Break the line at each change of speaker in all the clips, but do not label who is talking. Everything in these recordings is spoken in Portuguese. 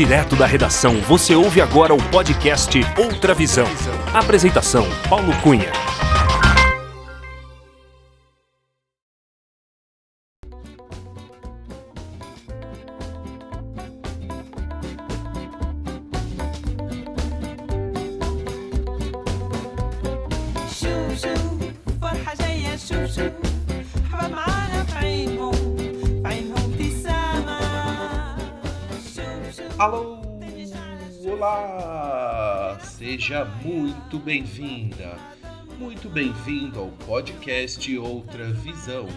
Direto da redação, você ouve agora o podcast Outra Visão. Apresentação, Paulo Cunha.
Alô, olá, seja muito bem-vinda, muito bem-vindo ao podcast Outra Visão.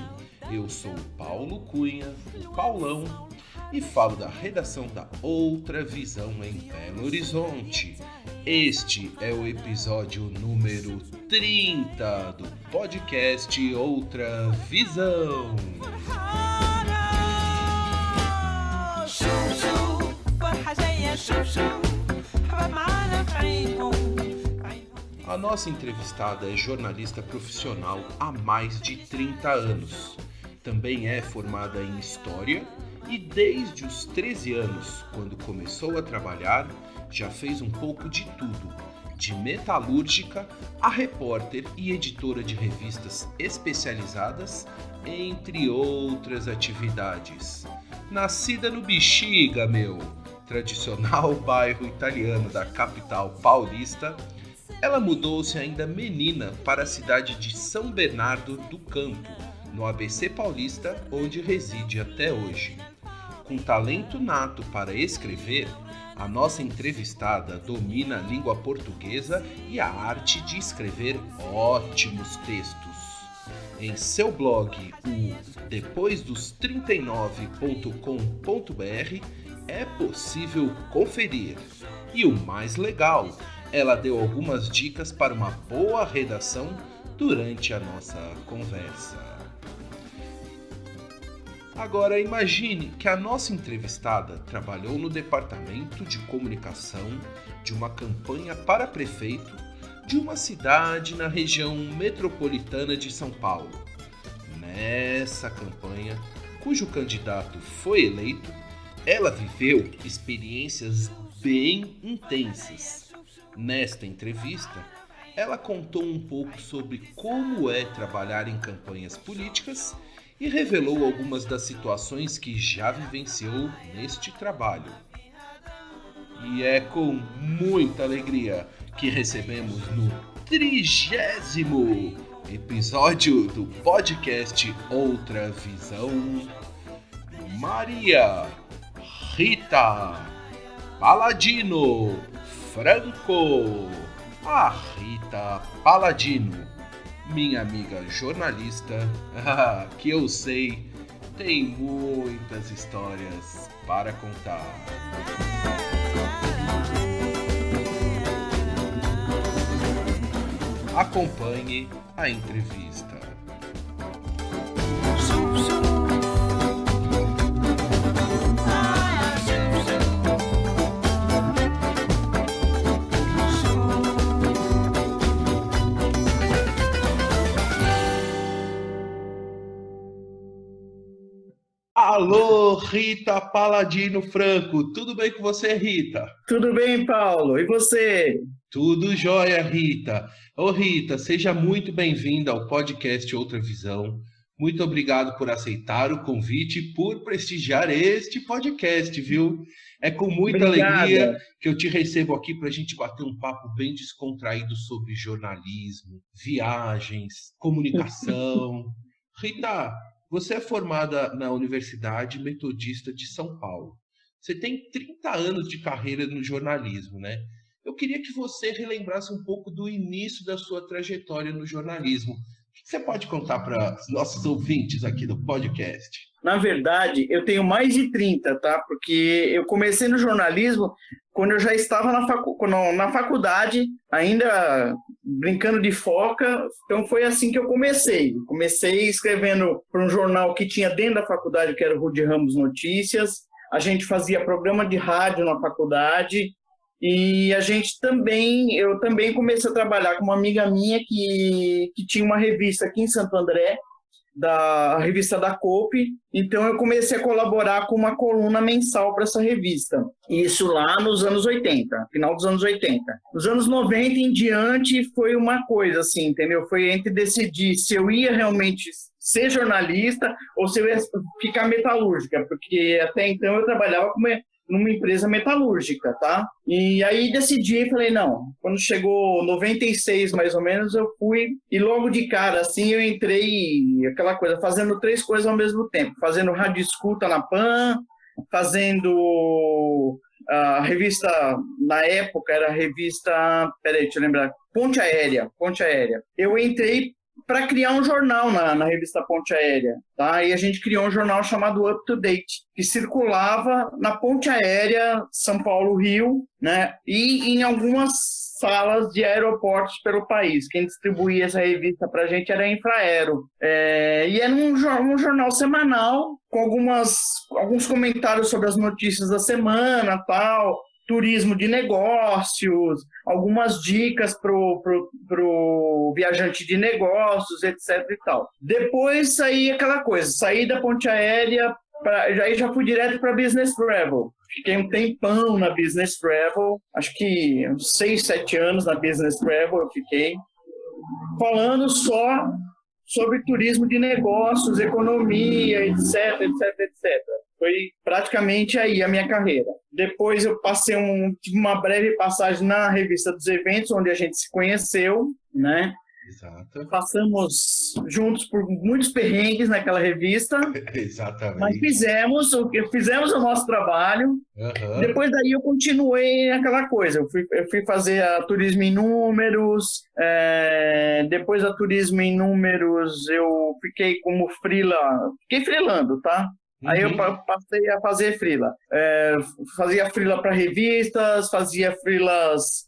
Eu sou o Paulo Cunha, o Paulão, e falo da redação da Outra Visão em Belo Horizonte. Este é o episódio número 30 do podcast Outra Visão. A nossa entrevistada é jornalista profissional há mais de 30 anos. Também é formada em História e desde os 13 anos, quando começou a trabalhar, já fez um pouco de tudo, de metalúrgica a repórter e editora de revistas especializadas, entre outras atividades. Nascida no Bexiga, tradicional bairro italiano da capital paulista, ela mudou-se ainda menina para a cidade de São Bernardo do Campo, no ABC Paulista, onde reside até hoje. Com talento nato para escrever, a nossa entrevistada domina a língua portuguesa e a arte de escrever ótimos textos. Em seu blog, o depoisdos39.com.br, é possível conferir. E o mais legal, ela deu algumas dicas para uma boa redação durante a nossa conversa. Agora imagine que a nossa entrevistada trabalhou no departamento de comunicação de uma campanha para prefeito de uma cidade na região metropolitana de São Paulo. Nessa campanha, cujo candidato foi eleito, ela viveu experiências bem intensas. Nesta entrevista, ela contou um pouco sobre como é trabalhar em campanhas políticas e revelou algumas das situações que já vivenciou neste trabalho. E é com muita alegria que recebemos no 30º episódio do podcast Outra Visão, Maria Rita Paladino Franco. A Rita Paladino, minha amiga jornalista, que eu sei tem muitas histórias para contar. Acompanhe a entrevista. Alô, Rita Paladino Franco, tudo bem com você, Rita?
Tudo bem, Paulo, e você?
Tudo jóia, Rita. Ô, Rita, seja muito bem-vinda ao podcast Outra Visão. Muito obrigado por aceitar o convite e por prestigiar este podcast, viu? É com muita alegria que eu te recebo aqui para a gente bater um papo bem descontraído sobre jornalismo, viagens, comunicação. Rita, você é formada na Universidade Metodista de São Paulo. Você tem 30 anos de carreira no jornalismo, né? Eu queria que você relembrasse um pouco do início da sua trajetória no jornalismo. O que você pode contar para os nossos ouvintes aqui do podcast?
Na verdade, eu tenho mais de 30, tá? Porque eu comecei no jornalismo quando eu já estava na faculdade, ainda brincando de foca. Então foi assim que eu comecei. Comecei escrevendo para um jornal que tinha dentro da faculdade, que era o Rude Ramos Notícias. A gente fazia programa de rádio na faculdade. E eu também comecei a trabalhar com uma amiga minha que tinha uma revista aqui em Santo André, da revista da Coop, então eu comecei a colaborar com uma coluna mensal para essa revista. Isso lá nos anos 80, final dos anos 80. Nos anos 90 em diante foi uma coisa assim, entendeu? Foi entre decidir se eu ia realmente ser jornalista ou se eu ia ficar metalúrgica, porque até então eu trabalhava numa empresa metalúrgica, tá? E aí decidi, falei, não, quando chegou 96 mais ou menos, eu fui, e logo de cara, assim, eu entrei, aquela coisa, fazendo 3 coisas ao mesmo tempo, fazendo rádio escuta na PAN, fazendo a revista, na época era a revista, peraí, deixa eu lembrar, Ponte Aérea. Eu entrei para criar um jornal na revista Ponte Aérea, tá? E a gente criou um jornal chamado Up to Date, que circulava na Ponte Aérea São Paulo-Rio, né? E em algumas salas de aeroportos pelo país. Quem distribuía essa revista para a gente era a Infraero. E era um jornal semanal com alguns comentários sobre as notícias da semana, tal, turismo de negócios, algumas dicas pro viajante de negócios, etc. e tal. Depois saí aquela coisa, saí da Ponte Aérea, já fui direto para Business Travel. Fiquei um tempão na Business Travel, acho que uns 6, 7 anos na Business Travel eu fiquei, falando só sobre turismo de negócios, economia, etc, etc, etc. Foi praticamente aí a minha carreira. Depois eu tive uma breve passagem na revista dos eventos, onde a gente se conheceu, né?
Exato.
Passamos juntos por muitos perrengues naquela revista.
Exatamente.
Mas fizemos o nosso trabalho.
Uhum.
Depois daí eu continuei aquela coisa. Eu fui fazer a Turismo em Números. Depois da Turismo em Números eu fiquei como freela. Fiquei freelando, tá? Aí eu passei a fazer freela. Fazia freela para revistas, fazia freelas...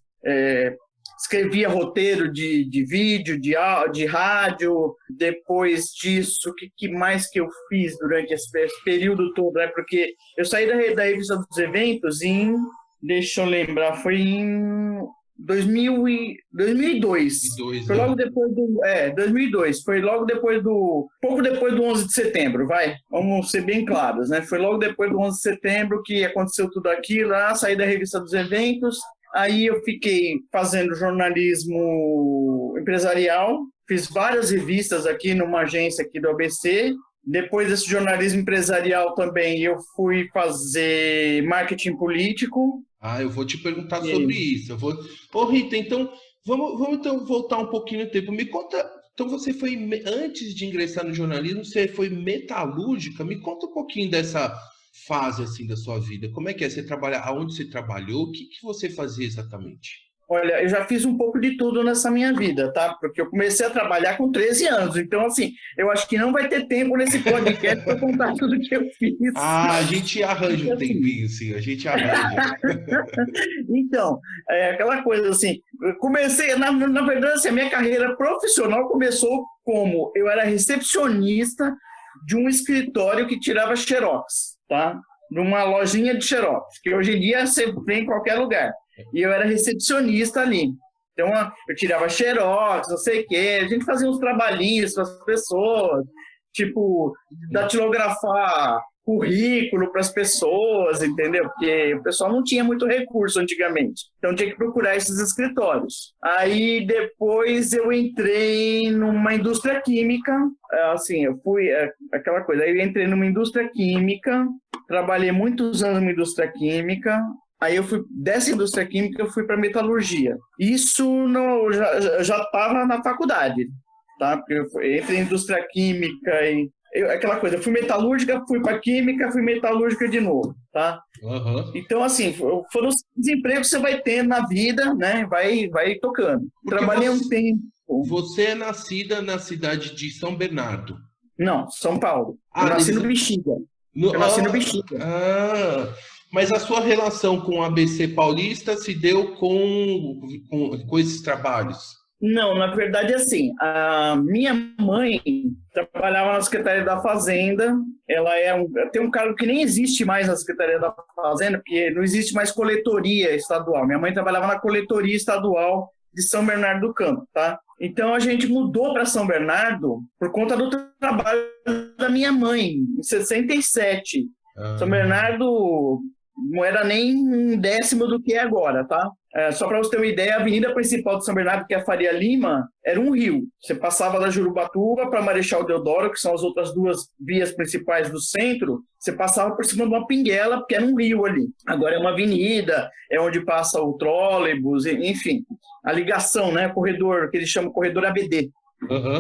escrevia roteiro de vídeo, de rádio. Depois disso, o que mais que eu fiz durante esse período todo? Né? Porque eu saí da revista dos eventos deixa eu lembrar, foi em 2002. Foi logo depois do... 2002. Foi logo depois pouco depois do 11 de setembro, vai. Vamos ser bem claros, né? Foi logo depois do 11 de setembro que aconteceu tudo aquilo. Saí da revista dos eventos. Aí eu fiquei fazendo jornalismo empresarial, fiz várias revistas aqui numa agência aqui do ABC. Depois desse jornalismo empresarial também eu fui fazer marketing político.
Eu vou te perguntar sobre isso. Ô Rita, então vamos então voltar um pouquinho no tempo. Me conta, então você foi, antes de ingressar no jornalismo, você foi metalúrgica? Me conta um pouquinho dessa fase assim da sua vida. Como é que é? Você trabalha, aonde você trabalhou? O que você fazia exatamente?
Olha, eu já fiz um pouco de tudo nessa minha vida, tá? Porque eu comecei a trabalhar com 13 anos. Então, assim, eu acho que não vai ter tempo nesse podcast para contar tudo que eu fiz.
A gente arranja um tempinho, sim. A gente arranja.
Então, aquela coisa assim, eu comecei, na verdade, assim, a minha carreira profissional começou como eu era recepcionista de um escritório que tirava xerox, tá? Numa lojinha de xerox, que hoje em dia você vê em qualquer lugar. E eu era recepcionista ali. Então, eu tirava xerox, não sei o quê. A gente fazia uns trabalhinhos para as pessoas, tipo, datilografar currículo para as pessoas, entendeu? Porque o pessoal não tinha muito recurso antigamente. Então, tinha que procurar esses escritórios. Aí, depois, eu entrei numa indústria química. Assim, eu fui... aquela coisa. Aí, eu entrei numa indústria química. Trabalhei muitos anos numa indústria química. Aí dessa indústria química eu fui para metalurgia. Isso já estava na faculdade, tá? Porque eu entrei em indústria química aquela coisa, eu fui metalúrgica, fui para química, fui metalúrgica de novo, tá?
Uhum.
Então, assim, foram os desempregos que você vai tendo na vida, né? Vai tocando.
Porque
trabalhei um tempo.
Você é nascida na cidade de São Bernardo?
Não, São Paulo. Eu nasci no Bexiga. Eu nasci no Bexiga.
Mas a sua relação com o ABC Paulista se deu com esses trabalhos?
Não, na verdade, assim, a minha mãe trabalhava na Secretaria da Fazenda. Ela tem um cargo que nem existe mais na Secretaria da Fazenda, porque não existe mais coletoria estadual. Minha mãe trabalhava na coletoria estadual de São Bernardo do Campo, tá? Então a gente mudou para São Bernardo por conta do trabalho da minha mãe, em 67. São Bernardo não era nem um décimo do que é agora, tá? Só para você ter uma ideia, a avenida principal de São Bernardo, que é a Faria Lima, era um rio. Você passava da Jurubatuba para Marechal Deodoro, que são as outras duas vias principais do centro, você passava por cima de uma pinguela, porque era um rio ali. Agora é uma avenida, é onde passa o trólebus, enfim. A ligação, né? Corredor, que eles chamam corredor ABD.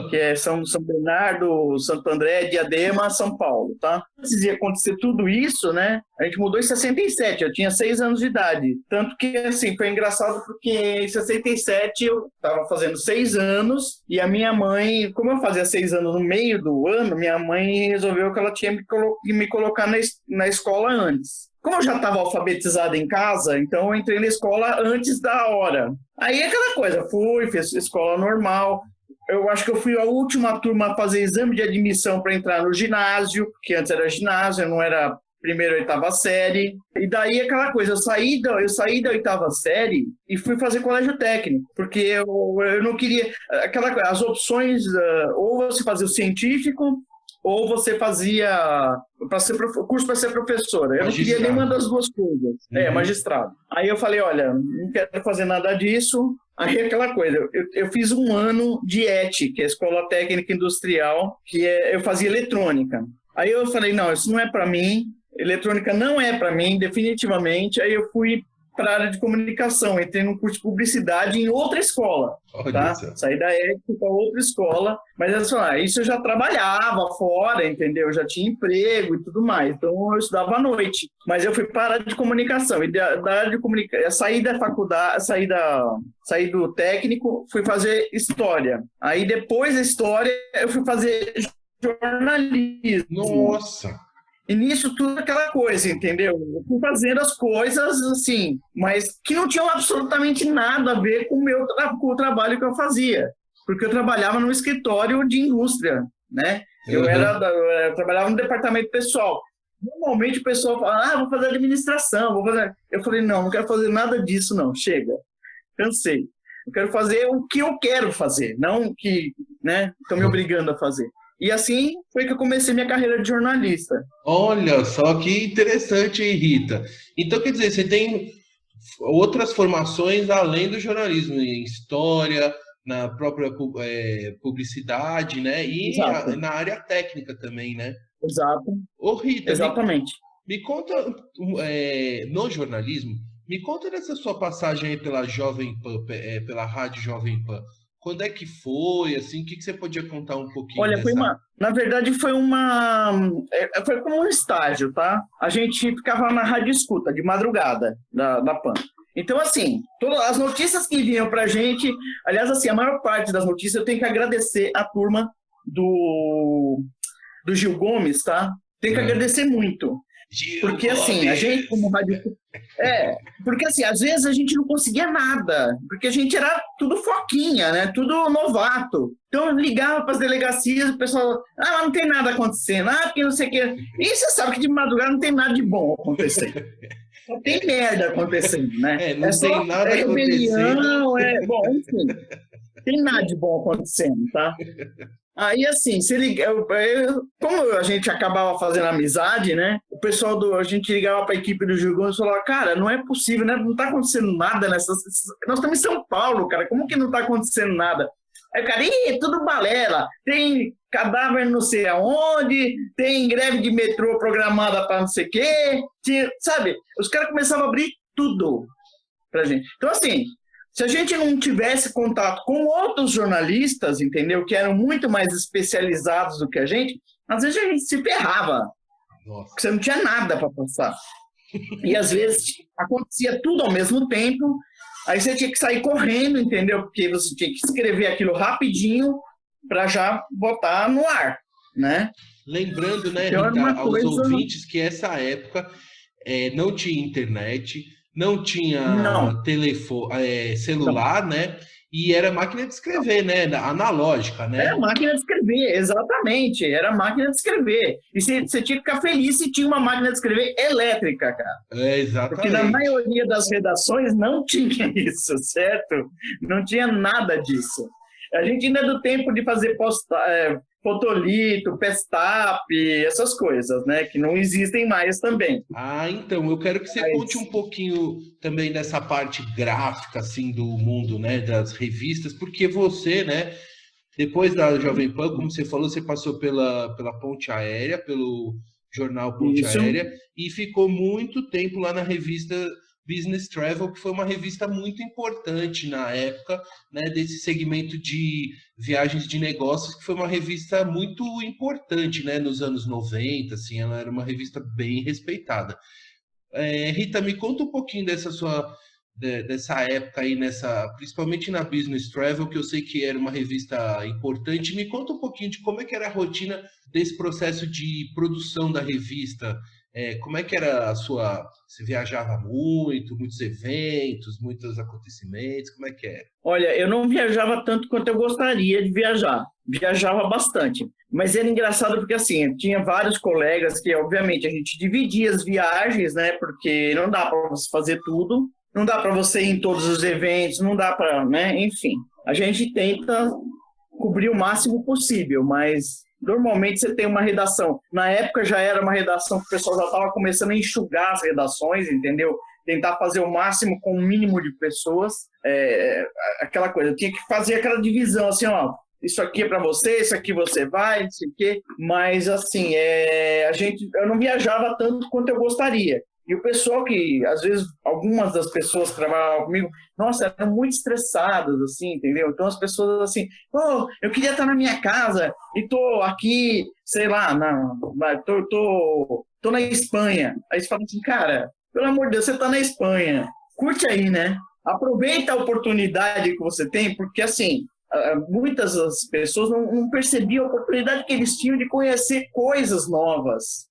Que é São Bernardo, Santo André, Diadema, São Paulo, tá? Antes de acontecer tudo isso, né? A gente mudou em 67, eu tinha 6 anos de idade. Tanto que, assim, foi engraçado porque em 67 eu tava fazendo 6 anos e a minha mãe, como eu fazia 6 anos no meio do ano, minha mãe resolveu que ela tinha que me colocar na escola antes. Como eu já estava alfabetizado em casa, então eu entrei na escola antes da hora. Aí aquela coisa, fiz escola normal. Eu acho que eu fui a última turma a fazer exame de admissão para entrar no ginásio, porque antes era ginásio, não era primeira ou oitava série. E daí aquela coisa, eu saí da oitava série e fui fazer colégio técnico, porque eu não queria... as opções, ou você fazia o científico, ou você fazia curso para ser professora. Eu não queria nenhuma das duas coisas. Magistrado. Aí eu falei, olha, não quero fazer nada disso. Aí aquela coisa, eu fiz um ano de ETE, que é a Escola Técnica Industrial, eu fazia eletrônica. Aí eu falei, não, isso não é para mim, eletrônica não é para mim, definitivamente. Aí eu fui para a área de comunicação, entrei num curso de publicidade em outra escola, tá? Saí da ETE para outra escola, mas isso eu já trabalhava fora, entendeu? Eu já tinha emprego e tudo mais, então eu estudava à noite. Mas eu fui para a área de comunicação, e da área de comunicação, saí da faculdade, saí do técnico, fui fazer história. Aí depois da história, eu fui fazer jornalismo.
Nossa!
E nisso tudo aquela coisa, entendeu? Eu fui fazendo as coisas, assim, mas que não tinham absolutamente nada a ver com o trabalho que eu fazia. Porque eu trabalhava num escritório de indústria, né? Eu trabalhava no departamento pessoal. Normalmente o pessoal fala, vou fazer administração, Eu falei, não quero fazer nada disso, não. Chega. Cansei. Eu quero fazer o que eu quero fazer, não o que, né, estão me obrigando a fazer. E assim foi que eu comecei minha carreira de jornalista.
Olha só que interessante, hein, Rita? Então, quer dizer, você tem outras formações além do jornalismo, em história, na própria publicidade, né? E na área técnica também, né?
Exato.
Ô, Rita,
exatamente.
Me conta, no jornalismo, me conta dessa sua passagem aí pela Jovem Pan, pela Rádio Jovem Pan. Quando é que foi, assim, o que você podia contar um pouquinho?
Olha, na verdade foi como um estágio, tá? A gente ficava na rádio escuta, de madrugada, da PAN. Então, assim, todas as notícias que vinham pra gente, aliás, assim, a maior parte das notícias eu tenho que agradecer a turma do Gil Gomes, tá? Tenho que agradecer muito. Porque, assim, a gente como rádio... porque, assim, às vezes a gente não conseguia nada, porque a gente era tudo foquinha, né? Tudo novato. Então, eu ligava para as delegacias, o pessoal... não tem nada acontecendo. Porque não sei o quê. E você sabe que de madrugada não tem nada de bom acontecendo. Só tem merda acontecendo, né?
Não tem nada
rebelião, bom, enfim. Não tem nada de bom acontecendo, tá? Aí, assim, como a gente acabava fazendo amizade, né? O pessoal a gente ligava para a equipe do Gil Gomes e falava, cara, não é possível, né? Não está acontecendo nada nós estamos em São Paulo, cara, como que não está acontecendo nada? Aí o cara, tudo balela, tem cadáver não sei aonde, tem greve de metrô programada para não sei o quê, sabe? Os caras começavam a abrir tudo pra gente. Então, assim, se a gente não tivesse contato com outros jornalistas, entendeu? Que eram muito mais especializados do que a gente, às vezes a gente se ferrava.
Nossa.
Porque você não tinha nada para passar. E às vezes acontecia tudo ao mesmo tempo, aí você tinha que sair correndo, entendeu? Porque você tinha que escrever aquilo rapidinho para já botar no ar, né?
Lembrando, né, então, Rita, aos ouvintes que essa época não tinha internet, não tinha telefone, celular, né? E era máquina de escrever, né? Analógica, né?
Era máquina de escrever, exatamente. Era máquina de escrever. E você tinha que ficar feliz se tinha uma máquina de escrever elétrica, cara.
Exatamente.
Porque na maioria das redações não tinha isso, certo? Não tinha nada disso. A gente ainda é do tempo de fazer fotolito, pestap, essas coisas, né? Que não existem mais também.
Ah, então, eu quero que você conte um pouquinho também dessa parte gráfica, assim, do mundo, né, das revistas, porque você, né, depois da Jovem Pan, como você falou, você passou pela Ponte Aérea, pelo jornal Ponte
Isso.
Aérea, e ficou muito tempo lá na revista Business Travel, que foi uma revista muito importante na época, né, desse segmento de viagens de negócios, que foi uma revista muito importante, né, nos anos 90, assim, ela era uma revista bem respeitada. Rita, me conta um pouquinho dessa época aí, principalmente na Business Travel, que eu sei que era uma revista importante. Me conta um pouquinho de como é que era a rotina desse processo de produção da revista. Como é que era Você viajava muito, muitos eventos, muitos acontecimentos, como é que era?
Olha, eu não viajava tanto quanto eu gostaria de viajar. Viajava bastante. Mas era engraçado porque, assim, tinha vários colegas que, obviamente, a gente dividia as viagens, né? Porque não dá para você fazer tudo. Não dá para você ir em todos os eventos, não dá para, né? Enfim, a gente tenta cobrir o máximo possível, mas normalmente você tem uma redação. Na época já era uma redação que o pessoal já estava começando a enxugar as redações, entendeu? Tentar fazer o máximo com o mínimo de pessoas. Aquela coisa, eu tinha que fazer aquela divisão, assim, ó, isso aqui é para você, isso aqui você vai, não sei o quê. Mas, assim, eu não viajava tanto quanto eu gostaria. E o pessoal que, às vezes, algumas das pessoas que trabalhavam comigo, nossa, eram muito estressadas, assim, entendeu? Então as pessoas, assim, eu queria estar na minha casa e tô aqui, sei lá, tô na Espanha. Aí você fala assim, cara, pelo amor de Deus, você tá na Espanha, curte aí, né? Aproveita a oportunidade que você tem, porque, assim, muitas das pessoas não percebiam a oportunidade que eles tinham de conhecer coisas novas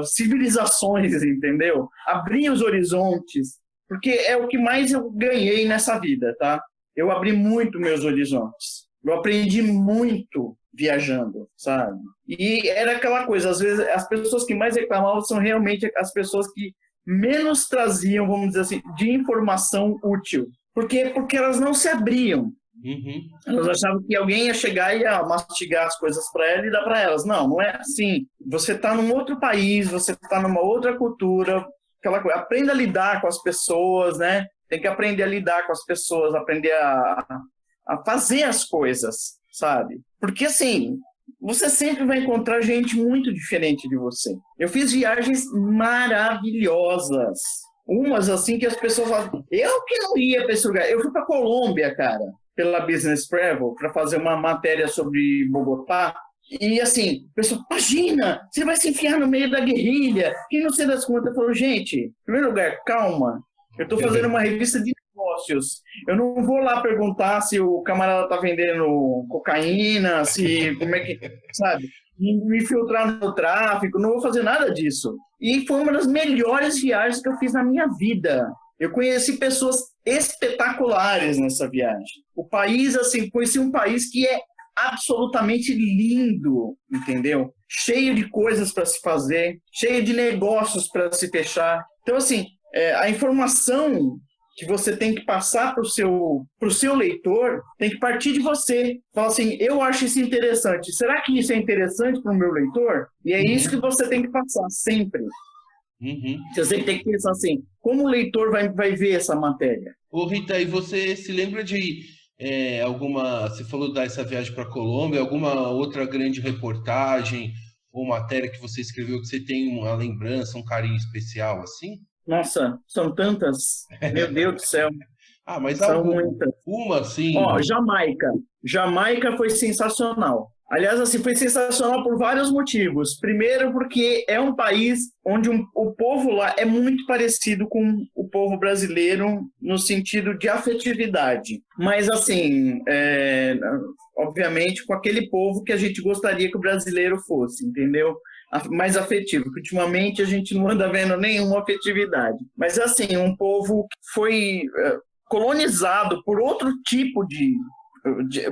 civilizações, entendeu? Abrir os horizontes, porque é o que mais eu ganhei nessa vida, tá? Eu abri muito meus horizontes. Eu aprendi muito viajando, sabe? E era aquela coisa, às vezes as pessoas que mais reclamavam são realmente as pessoas que menos traziam, vamos dizer assim, de informação útil. Porque elas não se abriam.
Uhum.
Elas achavam que alguém ia chegar e ia mastigar as coisas para ela e dar para elas. Não é assim. Você está num outro país, você está numa outra cultura, aquela coisa. Aprenda a lidar com as pessoas, né? Tem que aprender a lidar com as pessoas, aprender a fazer as coisas, sabe? Porque, assim, você sempre vai encontrar gente muito diferente de você. Eu fiz viagens maravilhosas. Umas, assim, que as pessoas falam, eu que não ia para esse lugar. Eu fui para Colômbia, cara, pela Business Travel, para fazer uma matéria sobre Bogotá. E, assim, o pessoal, imagina, você vai se enfiar no meio da guerrilha. E não sei das contas, eu falo, gente, em primeiro lugar, calma. Eu estou fazendo uma revista de negócios. Eu não vou lá perguntar se o camarada tá vendendo cocaína, como é que, sabe? Me infiltrar no tráfico, não vou fazer nada disso. E foi uma das melhores viagens que eu fiz na minha vida. Eu conheci pessoas espetaculares nessa viagem. O país, assim, conheci um país que é absolutamente lindo, entendeu? Cheio de coisas para se fazer, cheio de negócios para se fechar. Então, assim, a informação que você tem que passar para o seu leitor tem que partir de você. Fala assim, eu acho isso interessante. Será que isso é interessante para o meu leitor? E é isso que você tem que passar sempre.
Uhum.
Você tem que pensar assim, como o leitor vai ver essa matéria?
Ô Rita, e você se lembra de você falou dessa viagem para a Colômbia, alguma outra grande reportagem ou matéria que você escreveu que você tem uma lembrança, um carinho especial assim?
Nossa, são tantas. Meu Deus do céu.
Mas
são muitas.
Uma, sim.
Jamaica. Jamaica foi sensacional. Aliás, assim, foi sensacional por vários motivos. Primeiro, porque é um país onde o povo lá é muito parecido com o povo brasileiro no sentido de afetividade. Mas, assim, obviamente, com aquele povo que a gente gostaria que o brasileiro fosse, entendeu? Mais afetivo, porque ultimamente a gente não anda vendo nenhuma afetividade. Mas, assim, um povo que foi colonizado por outro tipo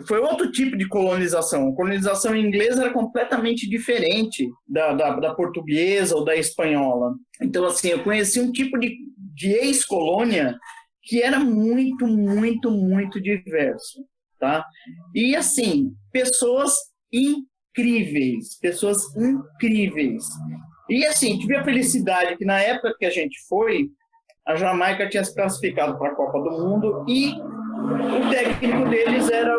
foi outro tipo de colonização. A colonização inglesa era completamente diferente da portuguesa ou da espanhola. Então, assim, eu conheci um tipo de ex-colônia que era muito, muito, muito diverso. tá? E assim, pessoas incríveis. E assim, tive a felicidade que na época que a gente foi, a Jamaica tinha se classificado para a Copa do Mundo e o técnico deles era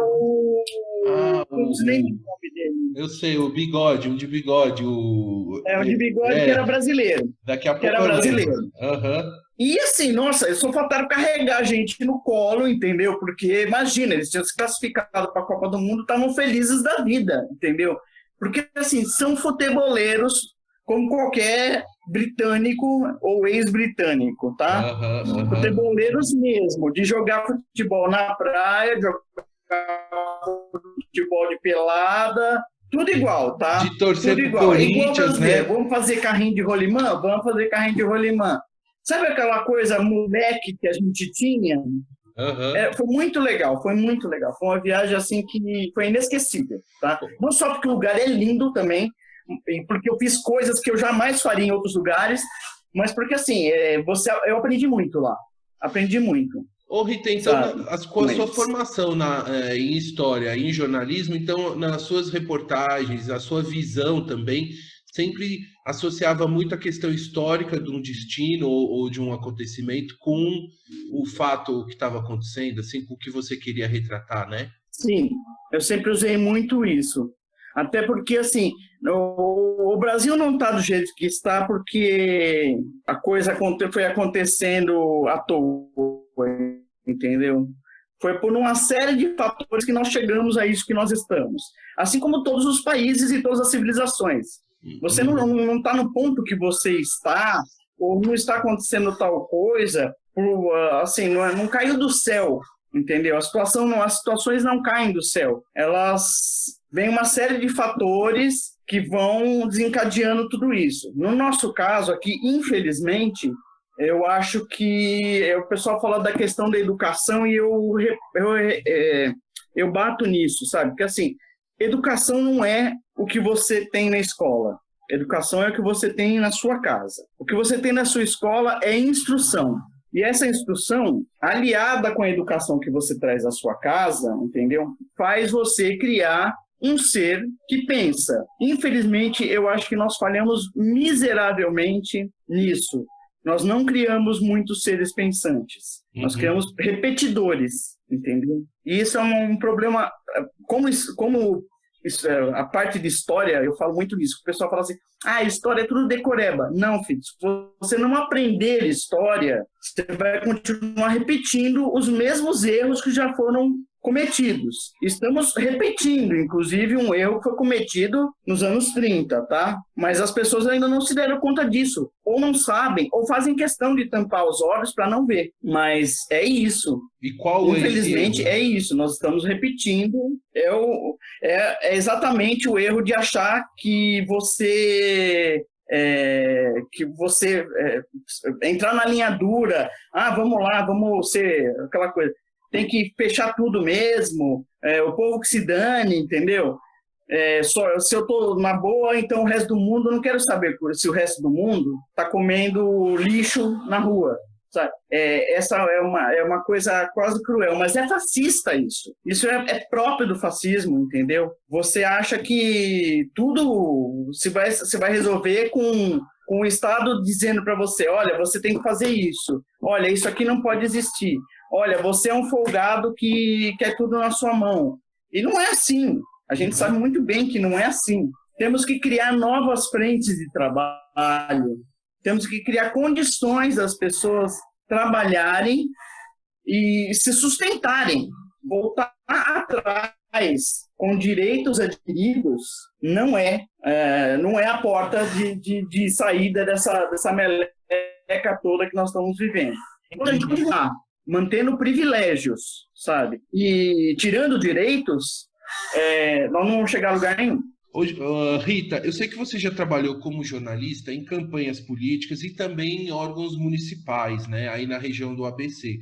não sei nem o nome dele.
Eu sei, o bigode, um de bigode.
O de bigode que era brasileiro.
Daqui a pouco
era brasileiro.
Uhum.
E assim, nossa, eles só faltaram carregar a gente no colo, entendeu? Porque, imagina, eles tinham se classificado para a Copa do Mundo, estavam felizes da vida, entendeu? Porque, assim, são futeboleiros como qualquer britânico ou ex-britânico, tá? Futeboleiros mesmo, de jogar futebol na praia, de jogar futebol de pelada, tudo igual, tá?
De torcer
tudo
pro Corinthians, né?
Vamos fazer carrinho de rolimã? Vamos fazer carrinho de rolimã. Sabe aquela coisa moleque que a gente tinha? Foi muito legal, foi muito legal. Foi uma viagem assim que foi inesquecível, tá? Não só porque o lugar é lindo também, porque eu fiz coisas que eu jamais faria em outros lugares, mas porque assim, eu aprendi muito lá. Aprendi muito.
Ô, Rita, então, com a sua formação em história, em jornalismo, então, nas suas reportagens, a sua visão também, sempre associava muito a questão histórica de um destino ou de um acontecimento com o fato que estava acontecendo, assim, com o que você queria retratar, né?
Sim, eu sempre usei muito isso. Até porque, assim, o Brasil não está do jeito que está porque a coisa foi acontecendo à toa, entendeu? Foi por uma série de fatores que nós chegamos a isso que nós estamos. Assim como todos os países e todas as civilizações. Você não está no ponto que você está, ou não está acontecendo tal coisa, assim, não caiu do céu, entendeu? As situações não caem do céu. Elas vêm uma série de fatores que vão desencadeando tudo isso. No nosso caso aqui, infelizmente, eu acho que o pessoal fala da questão da educação e eu bato nisso, sabe? Porque, assim, educação não é o que você tem na escola. Educação é o que você tem na sua casa. O que você tem na sua escola é instrução. E essa instrução, aliada com a educação que você traz à sua casa, entendeu? Faz você criar um ser que pensa. Infelizmente, eu acho que nós falhamos miseravelmente nisso. Nós não criamos muitos seres pensantes. Nós criamos repetidores, entendeu? E isso é um problema. Como a parte de história, eu falo muito nisso. O pessoal fala assim, história é tudo decoreba. Não, filho, se você não aprender história, você vai continuar repetindo os mesmos erros que já foram cometidos. Estamos repetindo, inclusive, um erro que foi cometido nos anos 30, tá? Mas as pessoas ainda não se deram conta disso. Ou não sabem, ou fazem questão de tampar os olhos para não ver. Mas é isso.
E qual
Infelizmente, é isso. Nós estamos repetindo. É exatamente o erro de achar que você entrar na linha dura. Vamos lá, vamos ser aquela coisa. Tem que fechar tudo mesmo, o povo que se dane, entendeu? Se eu estou na boa, então o resto do mundo, eu não quero saber se o resto do mundo está comendo lixo na rua, sabe? Essa é uma coisa quase cruel, mas é fascista isso. Isso é próprio do fascismo, entendeu? Você acha que tudo se vai resolver com o Estado dizendo para você, olha, você tem que fazer isso, olha, isso aqui não pode existir. Olha, você é um folgado que quer tudo na sua mão. E não é assim. A gente sabe muito bem que não é assim. Temos que criar novas frentes de trabalho. Temos que criar condições das pessoas trabalharem e se sustentarem. Voltar atrás com direitos adquiridos não é a porta de saída dessa meleca toda que nós estamos vivendo. Quando a gente continuar mantendo privilégios, sabe? E tirando direitos, nós não vamos chegar a lugar nenhum.
Rita, eu sei que você já trabalhou como jornalista em campanhas políticas e também em órgãos municipais, né? Aí na região do ABC.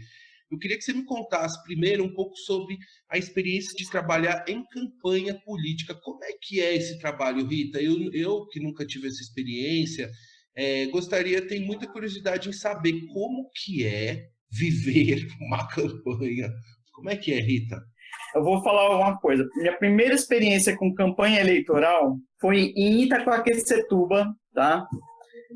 Eu queria que você me contasse primeiro um pouco sobre a experiência de trabalhar em campanha política. Como é que é esse trabalho, Rita? Eu que nunca tive essa experiência, tenho muita curiosidade em saber como que é viver uma campanha. Como é que é, Rita?
eu vou falar uma coisa. Minha primeira experiência com campanha eleitoral foi em Itaquaquecetuba, tá?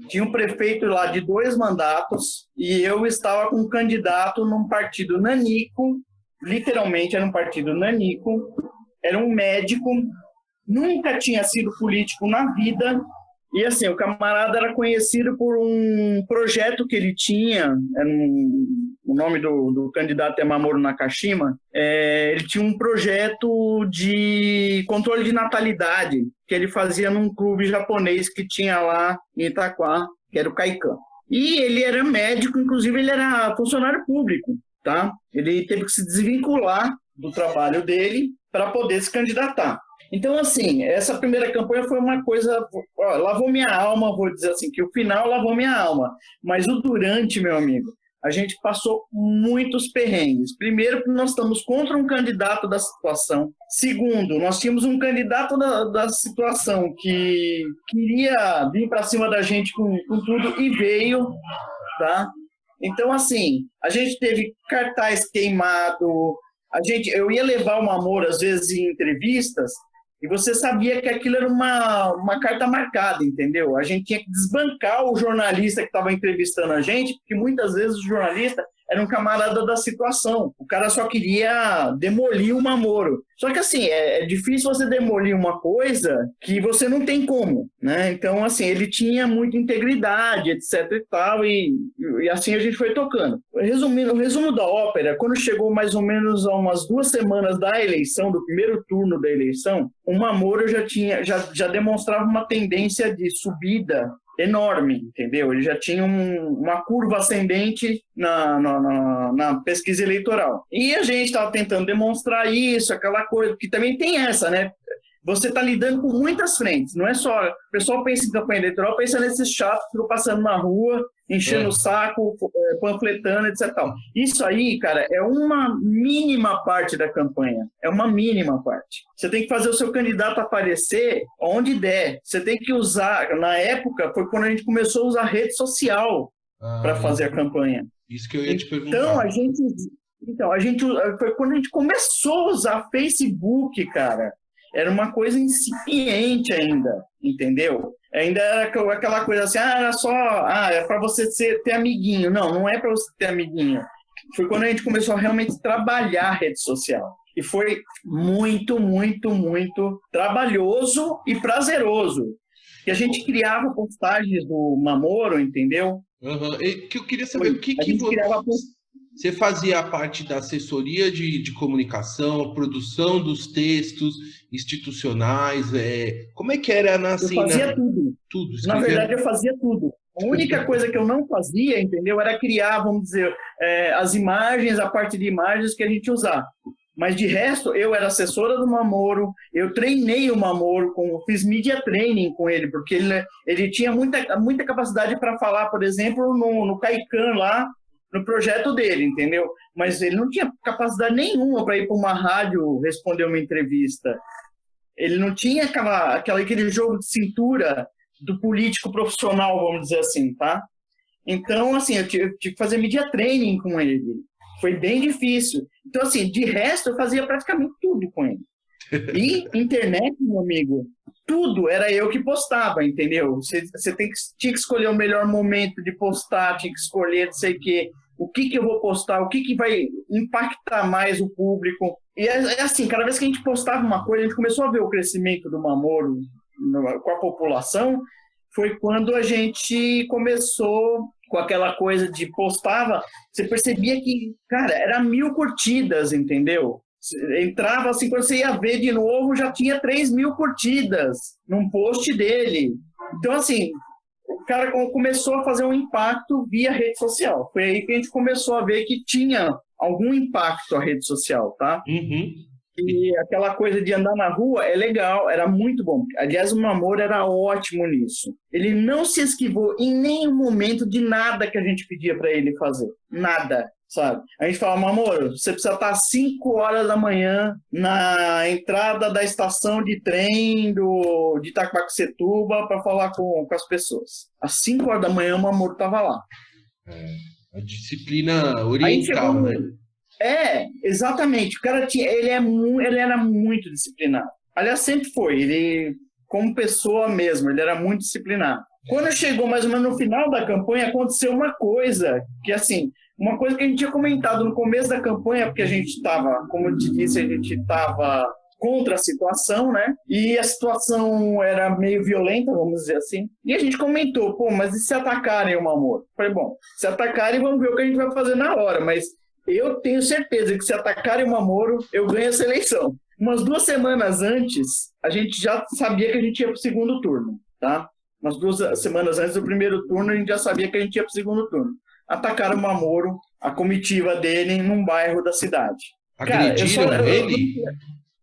Tinha um prefeito lá de 2 mandatos e eu estava com um candidato num partido nanico, literalmente era um partido nanico, era um médico, nunca tinha sido político na vida. E assim, o camarada era conhecido por um projeto que ele tinha, o nome do candidato é Mamoru Nakashima, ele tinha um projeto de controle de natalidade, que ele fazia num clube japonês que tinha lá em Itaquá, que era o Kaikan. E ele era médico, inclusive ele era funcionário público, tá? Ele teve que se desvincular do trabalho dele para poder se candidatar. Então, assim, essa primeira campanha foi uma coisa, lavou minha alma, vou dizer assim, que o final lavou minha alma. Mas o durante, meu amigo, a gente passou muitos perrengues. Primeiro, porque nós estamos contra um candidato da situação. Segundo, nós tínhamos um candidato da situação que queria vir para cima da gente com tudo e veio, tá? Então, assim, a gente teve cartaz queimado, eu ia levar o Mamoru, às vezes, em entrevistas, e você sabia que aquilo era uma carta marcada, entendeu? A gente tinha que desbancar o jornalista que estava entrevistando a gente, porque muitas vezes o jornalista era um camarada da situação. O cara só queria demolir o Mamoru. Só que, assim, é difícil você demolir uma coisa que você não tem como, né? Então, assim, ele tinha muita integridade, etc e tal, e assim a gente foi tocando. Resumindo, o resumo da ópera, quando chegou mais ou menos a umas 2 semanas da eleição, do primeiro turno da eleição, o Mamoru já demonstrava uma tendência de subida enorme, entendeu? Ele já tinha uma curva ascendente na pesquisa eleitoral. E a gente estava tentando demonstrar isso, aquela coisa, que também tem essa, né? Você está lidando com muitas frentes, não é só... O pessoal pensa em campanha eleitoral, pensa nesses chatos que ficam passando na rua, enchendo o saco, panfletando, etc. Isso aí, cara, é uma mínima parte da campanha. É uma mínima parte. Você tem que fazer o seu candidato aparecer onde der. Você tem que usar... Na época, foi quando a gente começou a usar rede social para fazer a campanha.
Isso que eu ia te perguntar.
Foi quando a gente começou a usar Facebook, cara. Era uma coisa incipiente ainda, entendeu? Ainda era aquela coisa assim, é para você ter amiguinho. Não é para você ter amiguinho. Foi quando a gente começou a realmente trabalhar a rede social. E foi muito, muito, muito trabalhoso e prazeroso. E a gente criava postagens do Mamoru, entendeu?
Que eu queria saber, você fazia a parte da assessoria de comunicação, produção dos textos institucionais, como é que era
Eu fazia tudo.
Tudo.
Na verdade, eu fazia tudo. A única coisa que eu não fazia, entendeu, era criar, vamos dizer, as imagens, a parte de imagens que a gente usava. Mas de resto, eu era assessora do Mamoru, eu treinei o Mamoru, fiz media training com ele, porque ele tinha muita capacidade para falar, por exemplo, no Kaikan lá, no projeto dele, entendeu? Mas ele não tinha capacidade nenhuma para ir para uma rádio responder uma entrevista. Ele não tinha aquele jogo de cintura do político profissional, vamos dizer assim, tá? Então, assim, eu tive que fazer media training com ele. Foi bem difícil. Então, assim, de resto, eu fazia praticamente tudo com ele. E internet, meu amigo, tudo era eu que postava, entendeu? Você tinha que escolher o melhor momento de postar, tinha que escolher, não sei o que eu vou postar, o que vai impactar mais o público. E assim, cada vez que a gente postava uma coisa, a gente começou a ver o crescimento do Mamoru com a população, foi quando a gente começou com aquela coisa de postava, você percebia que, cara, era 1000 curtidas, entendeu? Entrava assim, quando você ia ver de novo, já tinha 3.000 curtidas num post dele. Então, assim, o cara começou a fazer um impacto via rede social. Foi aí que a gente começou a ver que tinha algum impacto a rede social, tá? E aquela coisa de andar na rua é legal, era muito bom. Aliás, o Mamoru era ótimo nisso. Ele não se esquivou em nenhum momento de nada que a gente pedia para ele fazer. Nada. Sabe? A gente fala, Mamoru, você precisa estar às 5 horas da manhã na entrada da estação de trem de Itaquaquecetuba para falar com as pessoas. Às 5 horas da manhã o Mamoru estava lá.
A disciplina oriental, né?
Exatamente. O cara tinha, ele era muito disciplinado. Aliás, sempre foi. Ele, como pessoa mesmo, ele era muito disciplinado. Quando chegou mais ou menos no final da campanha, aconteceu uma coisa que, assim, uma coisa que a gente tinha comentado no começo da campanha, porque a gente estava, como eu te disse, a gente estava contra a situação, né? E a situação era meio violenta, vamos dizer assim. E a gente comentou, pô, mas e se atacarem o Mamoro? Falei, bom, se atacarem, vamos ver o que a gente vai fazer na hora, mas eu tenho certeza que se atacarem o Mamoro, eu ganho essa eleição. Umas 2 semanas antes, a gente já sabia que a gente ia para o segundo turno, tá? Umas 2 semanas antes do primeiro turno, a gente já sabia que a gente ia para o segundo turno. Atacaram o Mamoro, a comitiva dele, num bairro da cidade.
Agrediram ele?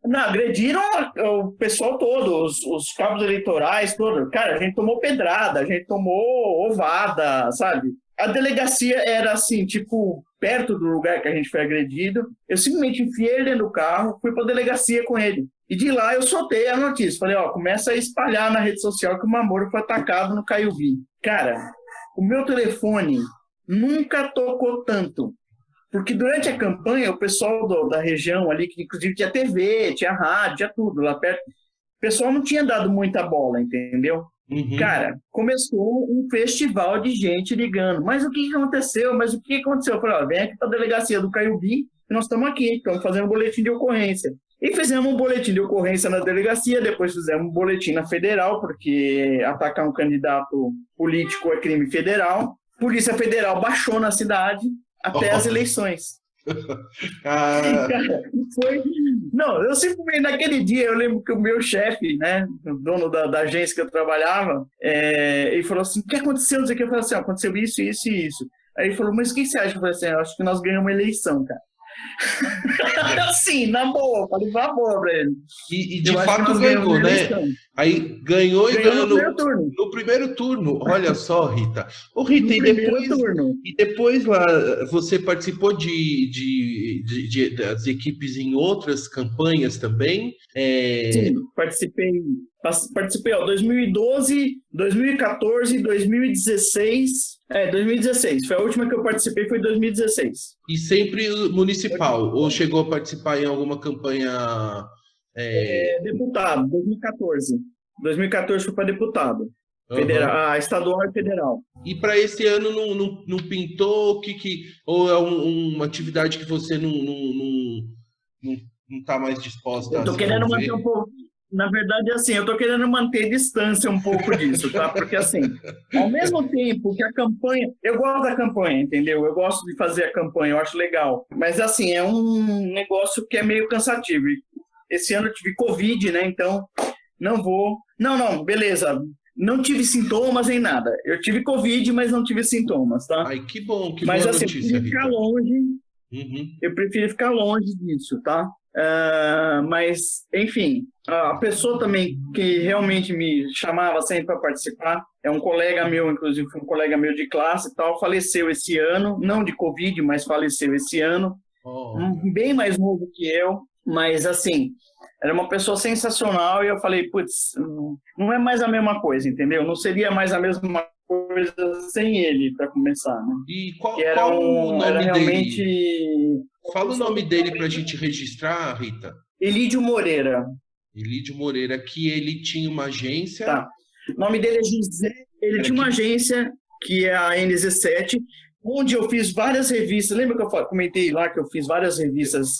Não, agrediram o pessoal todo, os cabos eleitorais, todo. Cara, a gente tomou pedrada, a gente tomou ovada, sabe? A delegacia era assim, tipo, perto do lugar que a gente foi agredido. Eu simplesmente enfiei ele dentro do carro, fui para a delegacia com ele. E de lá eu soltei a notícia. Falei, ó, começa a espalhar na rede social que o Mamoro foi atacado no Caiuvi. Cara, o meu telefone nunca tocou tanto. Porque durante a campanha, o pessoal da região ali, que inclusive tinha TV, tinha rádio, tinha tudo lá perto, o pessoal não tinha dado muita bola, entendeu?
Uhum.
Cara, começou um festival de gente ligando. Mas o que aconteceu? Mas o que aconteceu? Eu falei, ó, vem aqui para a delegacia do Caiubi, e nós estamos aqui, estamos fazendo um boletim de ocorrência. E fizemos um boletim de ocorrência na delegacia, depois fizemos um boletim na federal, porque atacar um candidato político é crime federal. Polícia Federal baixou na cidade até as eleições. Cara, foi... Não, eu simplesmente naquele dia, eu lembro que o meu chefe, né, o dono da agência que eu trabalhava, ele falou assim, o que aconteceu? Não sei o que. Eu falei assim, aconteceu isso, isso e isso. Aí ele falou, mas o que você acha? Eu falei assim, eu acho que nós ganhamos uma eleição, cara. Assim, na boa, falei na boa pra ele.
E de fato ganhou, né? Aí ganhou no primeiro turno. Olha só, Rita. Ô, Rita, e depois lá você participou das equipes em outras campanhas também?
Sim, participei, ó, 2012, 2014, 2016. 2016. Foi a última que eu participei, foi 2016.
E sempre municipal? Ou chegou a participar em alguma campanha?
Deputado, 2014. 2014 foi para deputado. Federal, estadual e federal.
E para esse ano não pintou? Ou é uma atividade que você não está mais disposta a
Eu tô querendo manter um pouco. Na verdade, assim, eu tô querendo manter distância um pouco disso, tá? Porque, assim, ao mesmo tempo que a campanha... Eu gosto da campanha, entendeu? Eu gosto de fazer a campanha, eu acho legal. Mas, assim, é um negócio que é meio cansativo. Esse ano eu tive Covid, né? Então, não vou... Não, beleza. Não tive sintomas nem nada. Eu tive Covid, mas não tive sintomas, tá?
Ai, que bom, que
mas,
boa
assim,
notícia, Rita.
Eu prefiro ficar longe disso, tá? Mas, enfim, a pessoa também que realmente me chamava sempre para participar é um colega meu, inclusive um colega meu de classe e tal, faleceu esse ano, não de Covid, mas faleceu esse ano, bem mais novo que eu, mas assim, era uma pessoa sensacional e eu falei, putz, não é mais a mesma coisa, entendeu? Não seria mais a mesma coisa sem ele, para começar, né?
E qual o nome dele? Fala o nome dele para a gente registrar, Rita.
Elídio Moreira.
Elídio Moreira, que ele tinha uma agência...
Tá. O nome dele é José. Ele tinha uma agência, que é a NZ7, onde eu fiz várias revistas. Lembra que eu comentei lá que eu fiz várias revistas...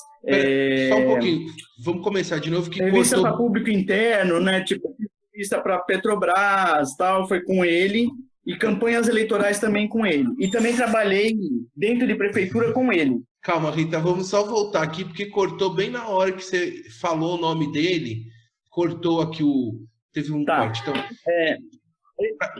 Só um pouquinho. Vamos começar de novo.
Revista para público interno, né? Tipo, revista para Petrobras, tal, foi com ele. E campanhas eleitorais também com ele. E também trabalhei dentro de prefeitura com ele.
Calma, Rita, vamos só voltar aqui, porque cortou bem na hora que você falou o nome dele. Cortou aqui teve um corte. Então,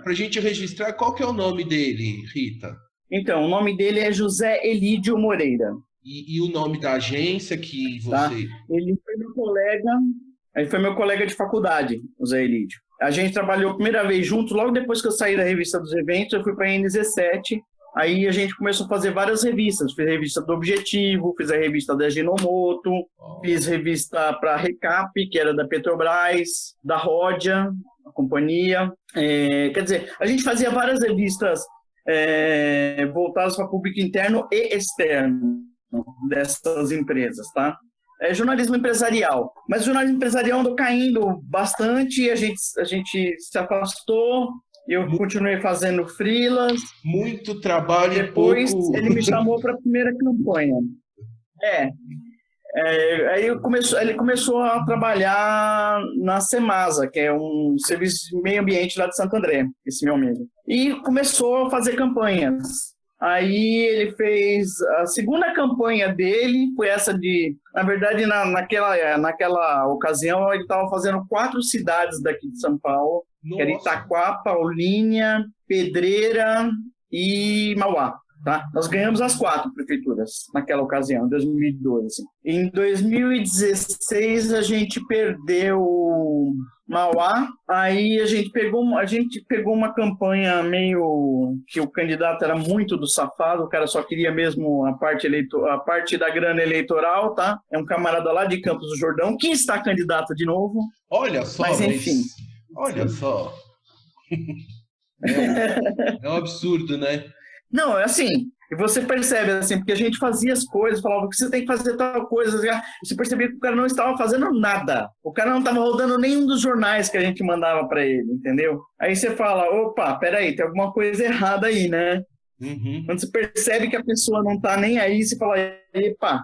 para a gente registrar, qual que é o nome dele, Rita?
Então, o nome dele é José Elídio Moreira.
E o nome da agência que você...
Tá. Ele foi meu colega de faculdade, o Zé Elídio. A gente trabalhou a primeira vez juntos, logo depois que eu saí da revista dos eventos, eu fui para a NZ7, aí a gente começou a fazer várias revistas. Fiz a revista do Objetivo, fiz a revista da Ginomoto, fiz revista para a Recap, que era da Petrobras, da Ródia, a companhia. Quer dizer, a gente fazia várias revistas voltadas para público interno e externo. dessas empresas, tá? É jornalismo empresarial. Mas o jornalismo empresarial andou caindo bastante, a gente se afastou, eu continuei fazendo freelas.
Muito trabalho e
Depois
pouco...
ele me chamou para a primeira campanha. Aí ele começou a trabalhar na Semasa, que é um serviço de meio ambiente lá de Santo André, esse meu amigo. E começou a fazer campanhas. Aí ele fez a segunda campanha dele, foi essa de... Na verdade, naquela ocasião, ele estava fazendo 4 cidades daqui de São Paulo, que era Itaquá, Paulínia, Pedreira e Mauá. Tá? Nós ganhamos as 4 prefeituras naquela ocasião, em 2012. Em 2016, a gente perdeu Mauá, aí a gente pegou uma campanha meio que o candidato era muito do safado, o cara só queria mesmo a parte da grana eleitoral, tá? É um camarada lá de Campos do Jordão, que está candidato de novo.
Olha só,
mas enfim.
Olha só. É um absurdo, né?
Não, é assim, você percebe, assim, porque a gente fazia as coisas, falava que você tem que fazer tal coisa, você percebia que o cara não estava fazendo nada, o cara não estava rodando nenhum dos jornais que a gente mandava para ele, entendeu? Aí você fala, opa, peraí, tem alguma coisa errada aí, né?
Uhum.
Quando você percebe que a pessoa não está nem aí, você fala, epa.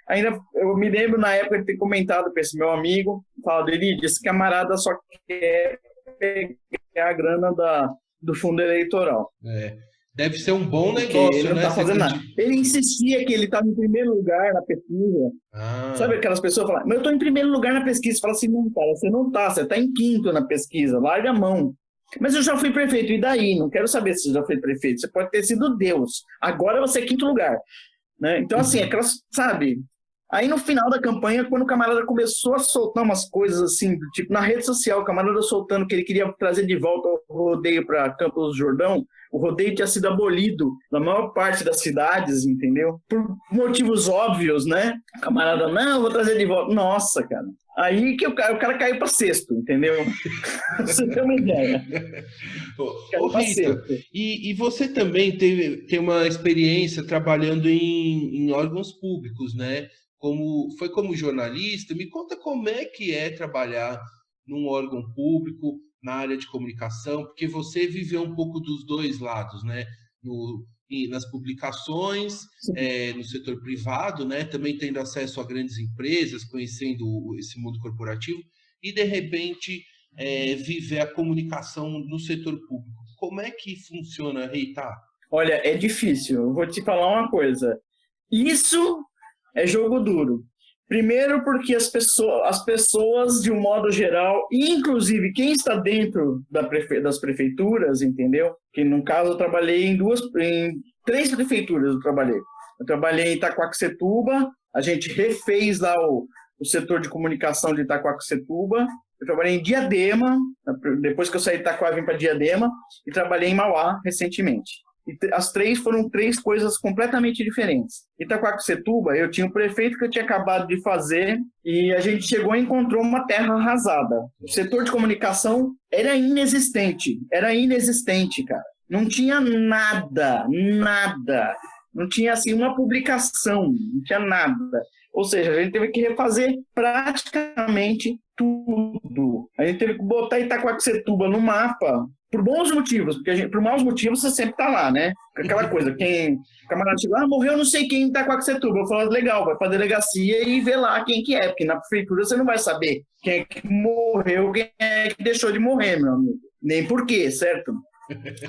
Ainda, eu me lembro na época de ter comentado com esse meu amigo, falado, ele disse que camarada só quer pegar a grana do fundo eleitoral.
Deve ser um bom negócio,
ele não
né?
Tá fazendo nada. Ele insistia que ele estava em primeiro lugar na pesquisa. Sabe aquelas pessoas que falam, mas eu estou em primeiro lugar na pesquisa. Você fala assim, não, cara, você não está, você está em 5º na pesquisa, larga a mão. Mas eu já fui prefeito, e daí? Não quero saber se você já foi prefeito. Você pode ter sido Deus. Agora você é 5º lugar. Né? Então, assim, aquelas, sabe... Aí, no final da campanha, quando o camarada começou a soltar umas coisas assim, tipo, na rede social, o camarada soltando que ele queria trazer de volta o rodeio para Campos do Jordão, o rodeio tinha sido abolido na maior parte das cidades, entendeu? Por motivos óbvios, né? O camarada, não, vou trazer de volta. Nossa, cara. Aí que o cara caiu para 6º, entendeu? Você tem uma ideia.
Ô Rita, e você também tem uma experiência trabalhando em órgãos públicos, né? Como jornalista, me conta como é que é trabalhar num órgão público, na área de comunicação, porque você viveu um pouco dos dois lados, né? Nas publicações, no setor privado, né? Também tendo acesso a grandes empresas, conhecendo esse mundo corporativo, e de repente viver a comunicação no setor público. Como é que funciona, Rita?
Olha, é difícil. Eu vou te falar uma coisa. Isso é jogo duro. Primeiro porque as pessoas, de um modo geral, inclusive quem está dentro das prefeituras, entendeu? Que no caso eu trabalhei em 3 prefeituras. Eu trabalhei em Itaquaquecetuba, a gente refez lá o setor de comunicação de Itaquaquecetuba. Eu trabalhei em Diadema, depois que eu saí de Itaquá, vim para Diadema, e trabalhei em Mauá recentemente. As 3 foram 3 coisas completamente diferentes. Itaquaquecetuba, eu tinha um prefeito que eu tinha acabado de fazer e a gente chegou e encontrou uma terra arrasada. O setor de comunicação era inexistente, cara. Não tinha nada. Não tinha, assim, uma publicação, não tinha nada. Ou seja, a gente teve que refazer praticamente tudo. A gente teve que botar Itaquaquecetuba no mapa, por bons motivos, porque por maus motivos você sempre tá lá, né? Aquela coisa, o camarada chegou, morreu não sei quem em Itaquaquecetuba. Eu falo, legal, vai pra delegacia e vê lá quem que é, porque na prefeitura você não vai saber quem é que morreu, quem é que deixou de morrer, meu amigo. Nem por quê, certo?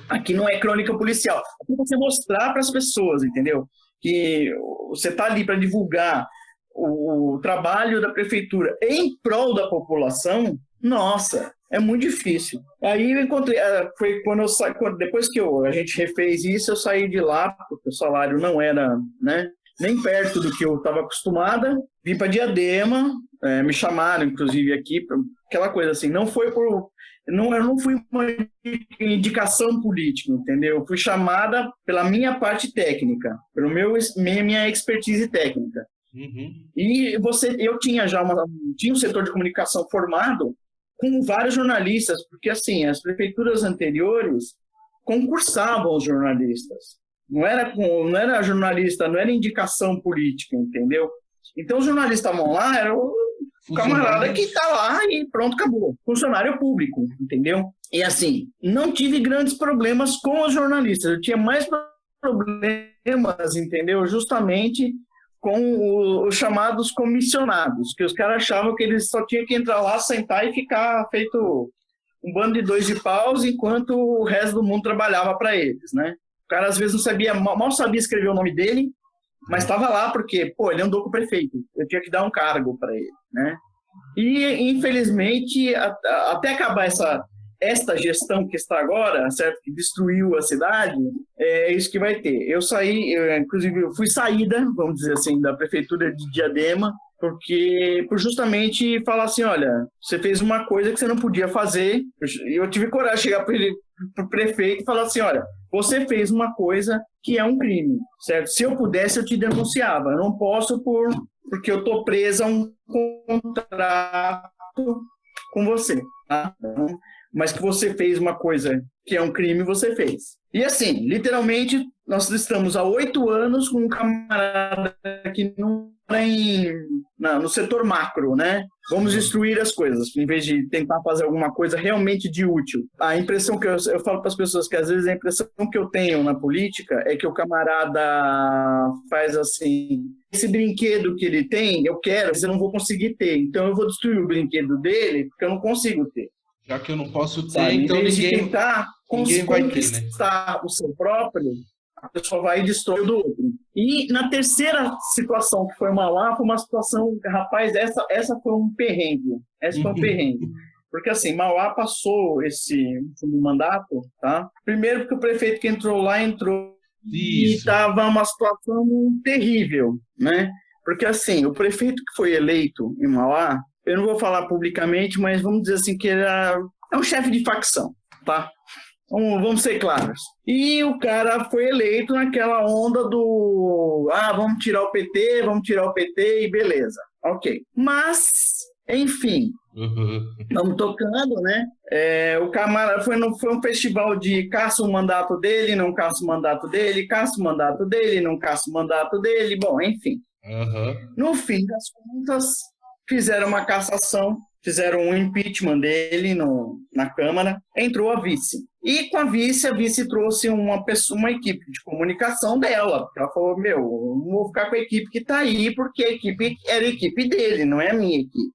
Aqui não é crônica policial. Aqui você mostrar para as pessoas, entendeu? Que você tá ali para divulgar o trabalho da prefeitura em prol da população, nossa, é muito difícil. Aí eu encontrei, foi quando eu saí, depois que a gente refez isso, eu saí de lá, porque o salário não era, né, nem perto do que eu estava acostumada, vim para Diadema, me chamaram, inclusive, aqui, aquela coisa assim, não foi por... eu não fui uma indicação política, entendeu? Eu fui chamada pela minha parte técnica, minha expertise técnica.
Uhum.
E eu tinha já tinha um setor de comunicação formado com vários jornalistas, porque assim, as prefeituras anteriores concursavam os jornalistas. não era jornalista, não era indicação política, entendeu? Então os jornalistas estavam lá, era o camarada que está lá e pronto, acabou. Funcionário público, entendeu? E assim, não tive grandes problemas com os jornalistas, eu tinha mais problemas, entendeu? Justamente com os chamados comissionados, que os caras achavam que eles só tinham que entrar lá, sentar e ficar feito um bando de dois de paus enquanto o resto do mundo trabalhava para eles, né? O cara às vezes não sabia, mal sabia escrever o nome dele, mas estava lá porque, pô, ele andou com o prefeito, eu tinha que dar um cargo para ele, né? E, infelizmente, até acabar esta gestão que está agora, certo? Que destruiu a cidade, é isso que vai ter. Inclusive, eu fui saída, vamos dizer assim, da prefeitura de Diadema, porque por justamente falar assim, olha, você fez uma coisa que você não podia fazer, e eu tive coragem de chegar para o prefeito e falar assim, olha, você fez uma coisa que é um crime, certo? Se eu pudesse, eu te denunciava. Eu não posso porque eu estou presa a um contrato com você, tá? Mas que você fez uma coisa que é um crime, você fez. E assim, literalmente, nós estamos há 8 anos com um camarada que não no setor macro, né? Vamos destruir as coisas, em vez de tentar fazer alguma coisa realmente de útil. A impressão que eu falo para as pessoas que às vezes a impressão que eu tenho na política é que o camarada faz assim, esse brinquedo que ele tem, eu quero, mas eu não vou conseguir ter. Então eu vou destruir o brinquedo dele porque eu não consigo ter.
Já que eu não posso ter,
sabe?
então ninguém
tentar
vai ter,
né? O seu próprio, a pessoa vai e destrói o do outro. E na terceira situação, que foi Mauá, foi uma situação, rapaz, essa foi um perrengue. Essa foi um perrengue. Porque assim, Mauá passou esse último mandato, tá? Primeiro porque o prefeito que entrou lá entrou e estava uma situação terrível, né? Porque assim, o prefeito que foi eleito em Mauá, eu não vou falar publicamente, mas vamos dizer assim que é um chefe de facção, tá? Vamos ser claros. E o cara foi eleito naquela onda do vamos tirar o PT e beleza. Ok. Mas, enfim, estamos tocando, né? O camarada foi um festival de caça o mandato dele, não caça o mandato dele, caça o mandato dele, não caça o mandato dele, bom, enfim. No fim das contas, fizeram uma cassação, fizeram um impeachment dele na Câmara, entrou a vice. E com a vice trouxe uma equipe de comunicação dela. Ela falou, não vou ficar com a equipe que está aí, porque a equipe era a equipe dele, não é a minha equipe.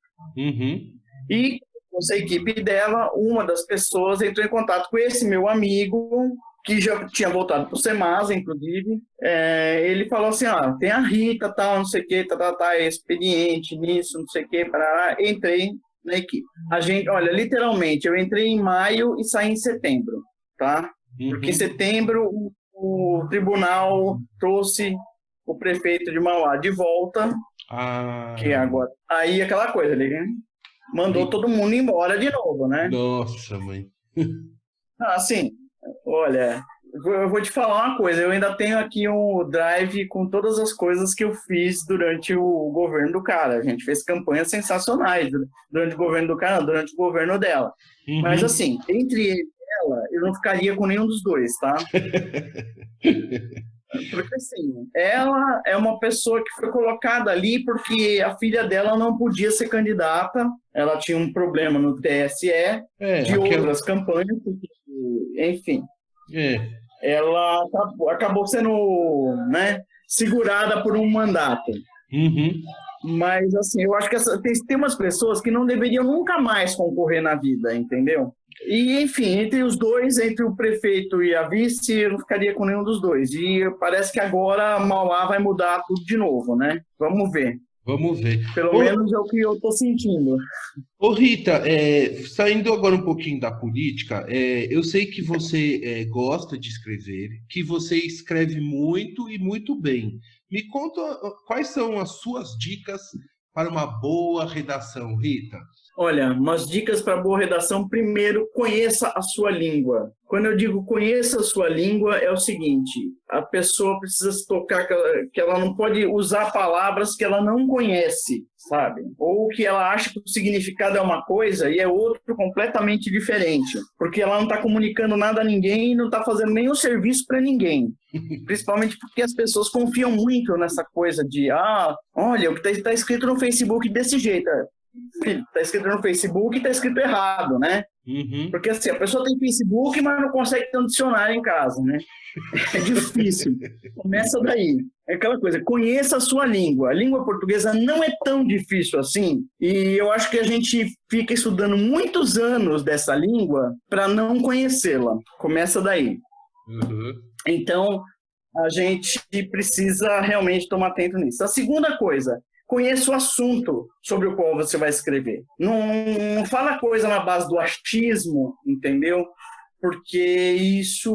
E com essa equipe dela, uma das pessoas entrou em contato com esse meu amigo, que já tinha voltado para o Semasa, inclusive. Ele falou assim, tem a Rita, tal, não sei o que, é expediente nisso, não sei o que, entrei na equipe. Olha, literalmente, eu entrei em maio e saí em setembro, tá? Porque em setembro o tribunal trouxe o prefeito de Mauá de volta, que agora... Aí aquela coisa, ele mandou todo mundo embora de novo, né?
Nossa, mãe.
Assim, olha, eu vou te falar uma coisa, eu ainda tenho aqui um drive com todas as coisas que eu fiz durante o governo do cara. A gente fez campanhas sensacionais durante o governo do cara, durante o governo dela. Mas assim, entre ele e ela, eu não ficaria com nenhum dos dois, tá? Porque assim, ela é uma pessoa que foi colocada ali porque a filha dela não podia ser candidata, ela tinha um problema no TSE, outras campanhas, enfim. Ela acabou sendo, né, segurada por um mandato. Mas, assim, eu acho que tem umas pessoas que não deveriam nunca mais concorrer na vida, entendeu? E, enfim, entre os dois, entre o prefeito e a vice, eu não ficaria com nenhum dos dois. E parece que agora Mauá vai mudar tudo de novo, né? Vamos ver.
Vamos ver.
Pelo menos é o que eu estou sentindo.
Ô Rita, saindo agora um pouquinho da política, eu sei que você gosta de escrever, que você escreve muito e muito bem. Me conta quais são as suas dicas para uma boa redação, Rita?
Olha, umas dicas para boa redação. Primeiro, conheça a sua língua. Quando eu digo conheça a sua língua, é o seguinte: a pessoa precisa se tocar que ela não pode usar palavras que ela não conhece, sabe? Ou que ela acha que o significado é uma coisa e é outro completamente diferente. Porque ela não está comunicando nada a ninguém e não está fazendo nenhum serviço para ninguém. Principalmente porque as pessoas confiam muito nessa coisa de olha, o que está escrito no Facebook desse jeito. Está escrito no Facebook e está escrito errado, né?
Uhum.
Porque assim, a pessoa tem Facebook, mas não consegue ter um dicionário em casa, né? É difícil. Começa daí. É aquela coisa, conheça a sua língua. A língua portuguesa não é tão difícil assim. E eu acho que a gente fica estudando muitos anos dessa língua para não conhecê-la. Começa daí.
Uhum.
Então, a gente precisa realmente tomar atento nisso. A segunda coisa, conheça o assunto sobre o qual você vai escrever. Não fala coisa na base do achismo, entendeu? Porque isso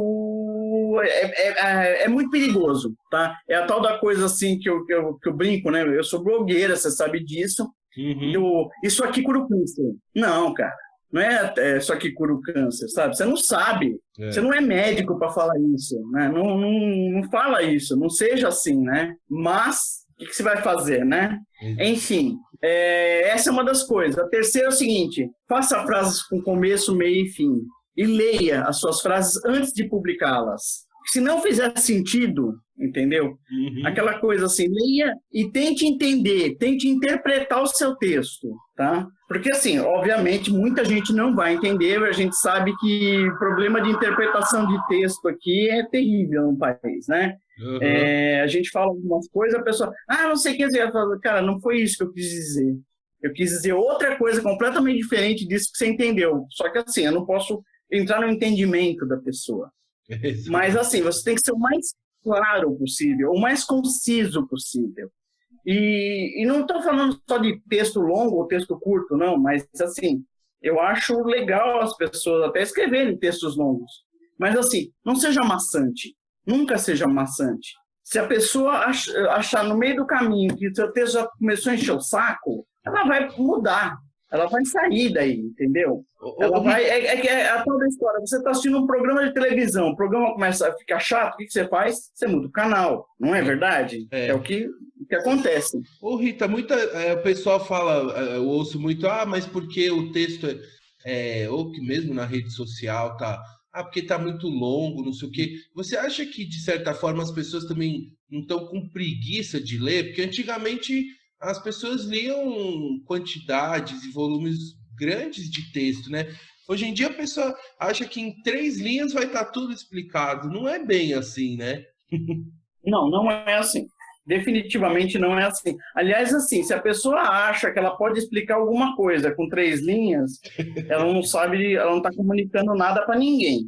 é muito perigoso, tá? É a tal da coisa assim que eu brinco, né? Eu sou blogueira, você sabe disso.
Uhum.
Isso aqui cura o câncer. Não, cara. Não é isso aqui cura o câncer, sabe? Você não sabe. Você não é médico para falar isso, né? Não fala isso. Não seja assim, né? Mas o que você vai fazer, né? Enfim, essa é uma das coisas. A terceira é o seguinte: faça frases com começo, meio e fim. E leia as suas frases antes de publicá-las. Se não fizer sentido, entendeu?
Uhum.
Aquela coisa assim, leia e tente entender, tente interpretar o seu texto, tá? Porque assim, obviamente, muita gente não vai entender, a gente sabe que o problema de interpretação de texto aqui é terrível no país, né?
Uhum.
A gente fala algumas coisas, a pessoa, não sei o que dizer, cara, não foi isso que eu quis dizer. Eu quis dizer outra coisa completamente diferente disso que você entendeu. Só que assim, eu não posso entrar no entendimento da pessoa. Mas assim, você tem que ser o mais claro possível, o mais conciso possível. E não estou falando só de texto longo ou texto curto, não, mas assim, eu acho legal as pessoas até escreverem textos longos. Mas assim, não seja maçante, nunca seja maçante. Se a pessoa achar no meio do caminho que o seu texto já começou a encher o saco, ela vai mudar. Ela vai sair daí, entendeu? Ela vai. É a tal da história. Você está assistindo um programa de televisão, o programa começa a ficar chato, o que você faz? Você muda o canal, não é verdade? É o que acontece.
Ô, Rita, o pessoal fala, eu ouço muito, mas porque o texto ou que mesmo na rede social tá. Porque tá muito longo, não sei o quê. Você acha que, de certa forma, as pessoas também não estão com preguiça de ler? Porque antigamente as pessoas liam quantidades e volumes grandes de texto, né? Hoje em dia a pessoa acha que em 3 linhas vai estar tudo explicado. Não é bem assim, né?
Não é assim. Definitivamente não é assim. Aliás, assim, se a pessoa acha que ela pode explicar alguma coisa com 3 linhas, ela não sabe, ela não está comunicando nada para ninguém.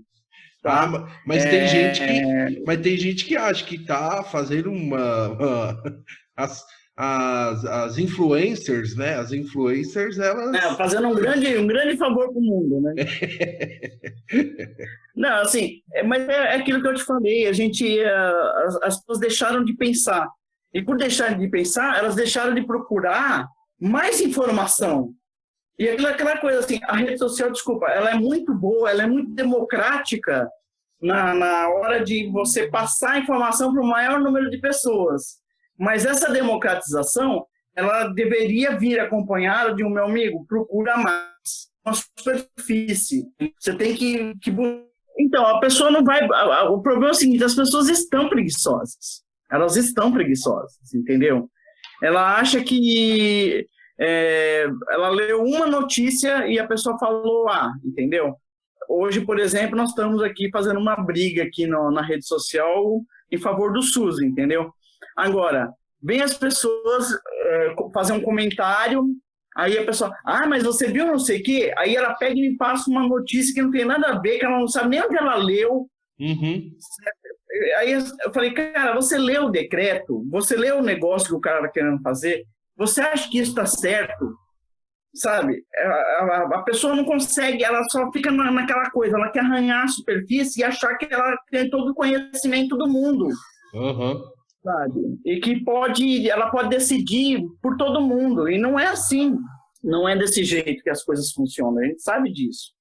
Tá?
Mas tem gente que acha que está fazendo as influencers, né? As influencers, elas...
fazendo um grande favor para o mundo, né? Não, assim, mas é aquilo que eu te falei, as pessoas deixaram de pensar. E por deixarem de pensar, elas deixaram de procurar mais informação. E aquela coisa assim, a rede social, desculpa, ela é muito boa, ela é muito democrática na hora de você passar a informação para o maior número de pessoas. Mas essa democratização, ela deveria vir acompanhada de meu amigo, procura mais uma superfície. Você tem que então, a pessoa não vai... O problema é o seguinte, as pessoas estão preguiçosas. Elas estão preguiçosas, entendeu? Ela acha que ela leu uma notícia e a pessoa falou entendeu? Hoje, por exemplo, nós estamos aqui fazendo uma briga aqui na rede social em favor do SUS, entendeu? Agora, vem as pessoas fazer um comentário, aí a pessoa, mas você viu não sei o quê? Aí ela pega e me passa uma notícia que não tem nada a ver, que ela não sabe nem onde ela leu.
Uhum.
Aí eu falei, cara, você leu o decreto? Você leu o negócio que o cara está querendo fazer? Você acha que isso está certo? Sabe? A pessoa não consegue, ela só fica naquela coisa, ela quer arranhar a superfície e achar que ela tem todo o conhecimento do mundo.
Uhum.
Sabe? E que ela pode decidir por todo mundo, e não é assim. não é desse jeito que as coisas funcionam, a gente sabe disso.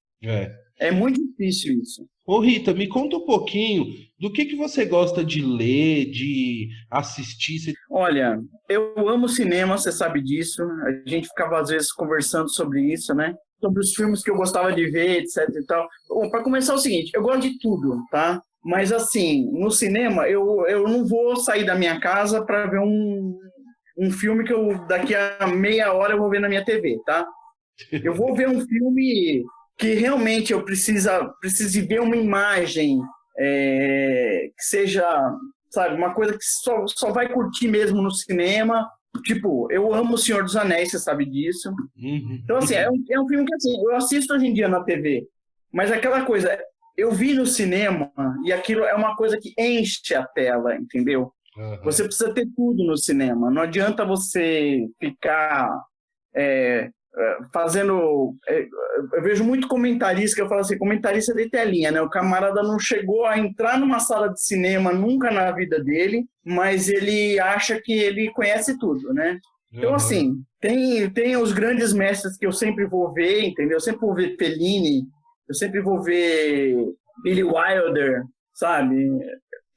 É muito difícil isso.
Ô Rita, me conta um pouquinho do que você gosta de ler, de assistir.
Olha, eu amo cinema, você sabe disso. A gente ficava às vezes conversando sobre isso, né? Sobre os filmes que eu gostava de ver, etc e tal. Bom, para começar é o seguinte, eu gosto de tudo, tá? Mas assim, no cinema, eu não vou sair da minha casa para ver um filme que eu daqui a meia hora eu vou ver na minha TV, tá? Eu vou ver um filme que realmente eu precise ver uma imagem que seja, sabe, uma coisa que só vai curtir mesmo no cinema. Tipo, eu amo O Senhor dos Anéis, você sabe disso. Então, assim, é um filme que assim, eu assisto hoje em dia na TV, mas aquela coisa, eu vi no cinema e aquilo é uma coisa que enche a tela, entendeu? Você precisa ter tudo no cinema. Não adianta você ficar fazendo... eu vejo muito comentarista que eu falo assim, comentarista de telinha, né? O camarada não chegou a entrar numa sala de cinema nunca na vida dele, mas ele acha que ele conhece tudo, né? Então, assim, tem os grandes mestres que eu sempre vou ver, entendeu? Eu sempre vou ver Fellini, eu sempre vou ver Billy Wilder, sabe?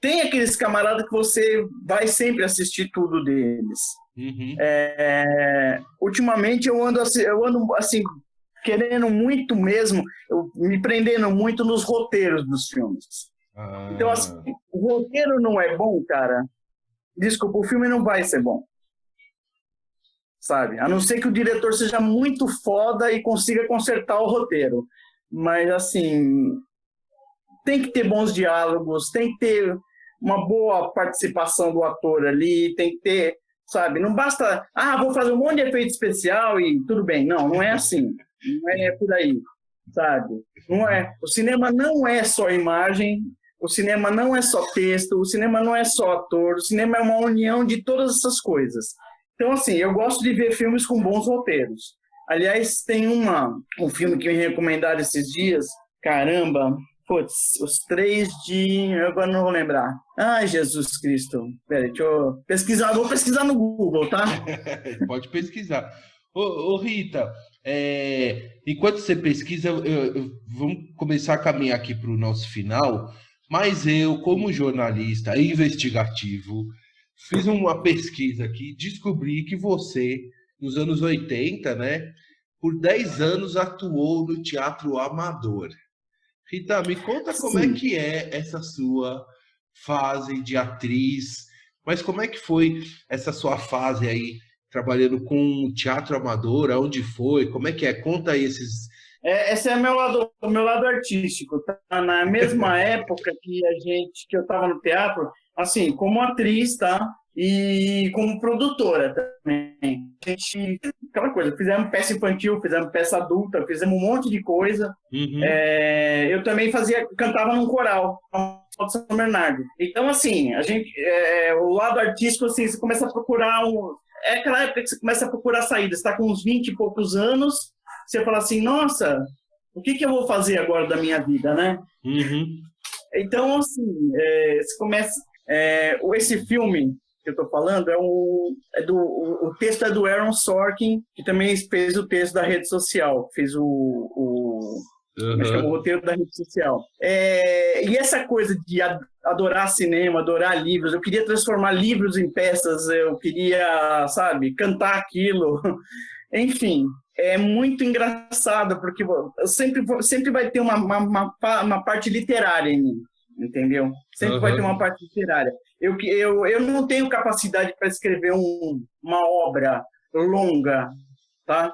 Tem aqueles camaradas que você vai sempre assistir tudo deles. Ultimamente eu ando assim, querendo muito mesmo, me prendendo muito nos roteiros dos filmes. Então, assim, o roteiro não é bom, cara. Desculpa, o filme não vai ser bom. Sabe? A não ser que o diretor seja muito foda e consiga consertar o roteiro. Mas, assim, tem que ter bons diálogos, tem que ter uma boa participação do ator ali, tem que ter, sabe? Não basta, vou fazer um monte de efeito especial e tudo bem. Não é assim. Não é por aí, sabe? Não é. O cinema não é só imagem, o cinema não é só texto, o cinema não é só ator, o cinema é uma união de todas essas coisas. Então, assim, eu gosto de ver filmes com bons roteiros. Aliás, tem um filme que me recomendaram esses dias, caramba, os 3 de... agora não vou lembrar. Ai, Jesus Cristo. Peraí, deixa eu pesquisar. Vou pesquisar no Google, tá?
Pode pesquisar. Ô Rita, enquanto você pesquisa, vamos começar a caminhar aqui para o nosso final, mas eu, como jornalista investigativo, fiz uma pesquisa aqui, descobri que você, nos anos 80, né, por 10 anos atuou no teatro amador. Rita, me conta como é que é essa sua fase de atriz, mas como é que foi essa sua fase aí, trabalhando com teatro amador, aonde foi, como é que é? Conta aí esses...
Esse é o meu lado artístico, tá? Na mesma época que eu estava no teatro, assim, como atriz, tá? E como produtora também. A gente, aquela coisa, fizemos peça infantil, fizemos peça adulta, fizemos um monte de coisa. Eu também cantava num coral, de São Bernardo. Então, assim, a gente, o lado artístico, assim, você começa a procurar é aquela época que você começa a procurar saída. Você está com uns 20 e poucos anos, você fala assim, nossa, o que eu vou fazer agora da minha vida, né? Então, assim, você começa... esse filme que eu estou falando, o texto é do Aaron Sorkin, que também fez o texto da rede social, fez o roteiro da rede social. E essa coisa de adorar cinema, adorar livros, eu queria transformar livros em peças, eu queria, sabe, cantar aquilo. Enfim, é muito engraçado, porque sempre vai ter uma parte literária em mim, entendeu? Sempre vai ter uma parte literária. Eu não tenho capacidade para escrever uma obra longa, tá?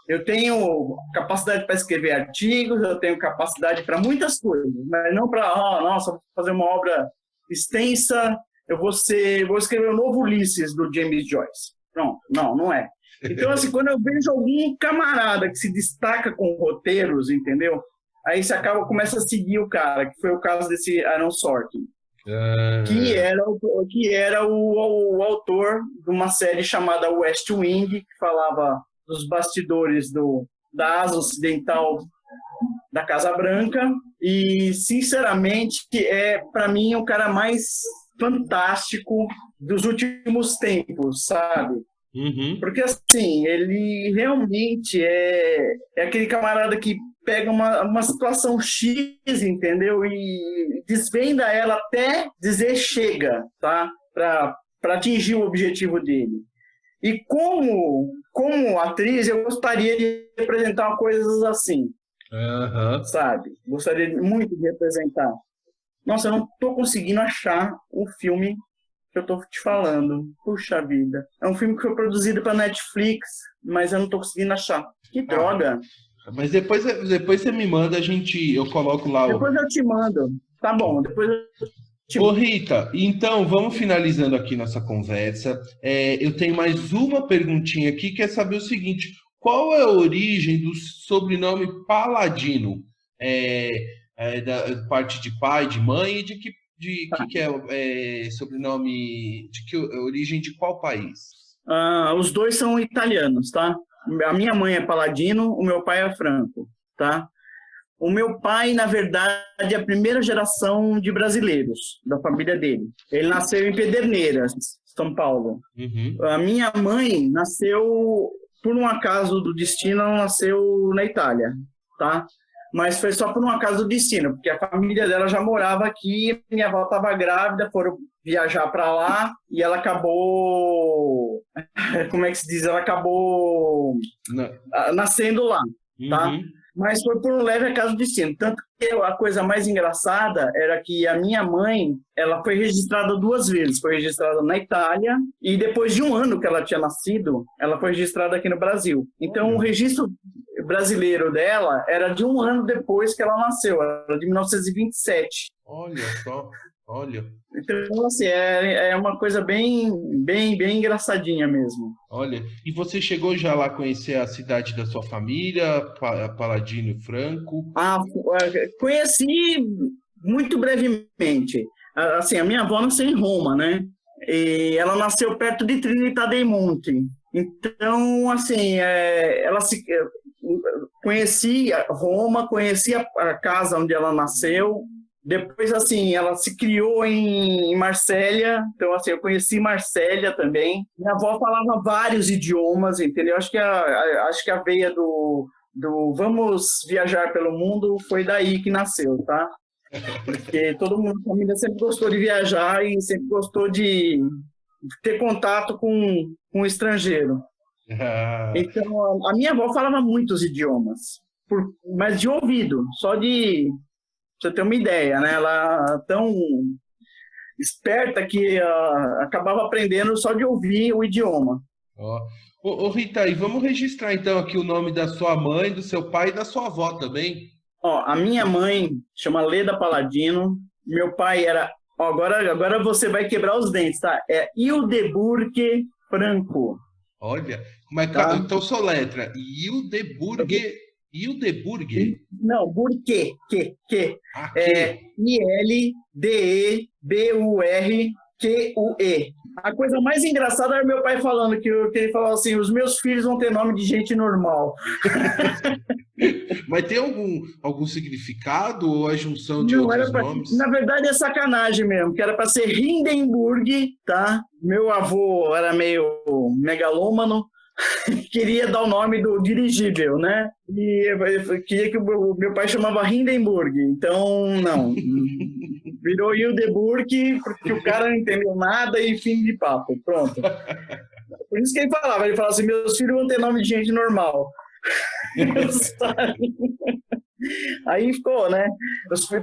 Eu tenho capacidade para escrever artigos, eu tenho capacidade para muitas coisas, mas não para, nossa, vou fazer uma obra extensa, vou escrever o novo Ulisses do James Joyce. Pronto, não é. Então, assim, quando eu vejo algum camarada que se destaca com roteiros, entendeu? Aí você começa a seguir o cara, que foi o caso desse Aaron Sorkin, que era o autor de uma série chamada West Wing, que falava dos bastidores da asa ocidental da Casa Branca, e, sinceramente, para mim, o cara mais fantástico dos últimos tempos, sabe?
Uhum.
Porque, assim, ele realmente é aquele camarada que pega uma situação X, entendeu? E desvenda ela até dizer chega, tá? Para atingir o objetivo dele. E como atriz, eu gostaria de representar coisas assim,
Aham.
sabe? Gostaria muito de representar. Nossa, eu não estou conseguindo achar o filme que eu estou te falando. Puxa vida. É um filme que foi produzido para Netflix, mas eu não estou conseguindo achar. Que
Ah,
droga.
mas depois você me manda, eu coloco lá o.
Depois eu te mando. Tá bom, depois eu te
Ô
mando.
Rita, então vamos finalizando aqui nossa conversa. Eu tenho mais uma perguntinha aqui, que é saber o seguinte: qual é a origem do sobrenome Paladino? É, da parte de pai, de mãe, e que é sobrenome, de que origem de qual país?
Os dois são italianos, tá? A minha mãe é Paladino, o meu pai é Franco, tá? O meu pai, na verdade, é a primeira geração de brasileiros da família dele. Ele nasceu em Pederneiras, São Paulo.
Uhum.
A minha mãe nasceu, por um acaso do destino, ela nasceu na Itália, tá? Mas foi só por um acaso do destino, porque a família dela já morava aqui, minha avó estava grávida, foram viajar para lá e ela acabou, como é que se diz? Ela acabou
Na-
nascendo lá, tá?
Uhum.
Mas foi por um leve acaso do destino. Tanto que a coisa mais engraçada era que a minha mãe, ela foi registrada duas vezes. Foi registrada na Itália e depois de um ano que ela tinha nascido, ela foi registrada aqui no Brasil. Então, o
Olha.
registro brasileiro dela era de um ano depois que ela nasceu, era de 1927.
Olha só, olha.
Então, assim, é uma coisa bem engraçadinha mesmo.
Olha, e você chegou já lá a conhecer a cidade da sua família, Paladino e Franco?
Conheci muito brevemente. Assim, a minha avó nasceu em Roma, né? E ela nasceu perto de Trinità dei Monti. Então, assim, conheci Roma, conheci a casa onde ela nasceu. Depois, assim, ela se criou em Marsella. Então, assim, eu conheci Marsella também. Minha avó falava vários idiomas, entendeu? Acho que a veia do vamos viajar pelo mundo foi daí que nasceu, tá? Porque todo mundo na família sempre gostou de viajar e sempre gostou de ter contato com o estrangeiro.
Ah,
Então, a minha avó falava muitos idiomas, mas de ouvido, só de pra você ter uma ideia, né? Ela tão esperta que acabava aprendendo só de ouvir o idioma.
ó. Ô, Rita, e vamos registrar então aqui o nome da sua mãe, do seu pai e da sua avó também.
Ó, a minha mãe chama Leda Paladino, meu pai era... Ó, agora você vai quebrar os dentes, tá? É Hildeburg Franco,
Olha, como é que
tá?
então soletra? Hildeburg, Hildeburg,
Não, Burque, que. É
aqui.
Ildeburque. A coisa mais engraçada era meu pai falando que ele falava assim, os meus filhos vão ter nome de gente normal.
Mas tem algum significado ou a junção de
Não,
outros nomes?
na verdade é sacanagem mesmo, que era para ser Hindenburg, tá? Meu avô era meio megalômano, queria dar o nome do dirigível, né? E eu queria que o meu pai chamava Hindenburg, então não. Virou Hildeburg, porque o cara não entendeu nada e fim de papo, pronto. Por isso que ele falava assim, meus filhos vão ter nome de gente normal. Aí ficou, né?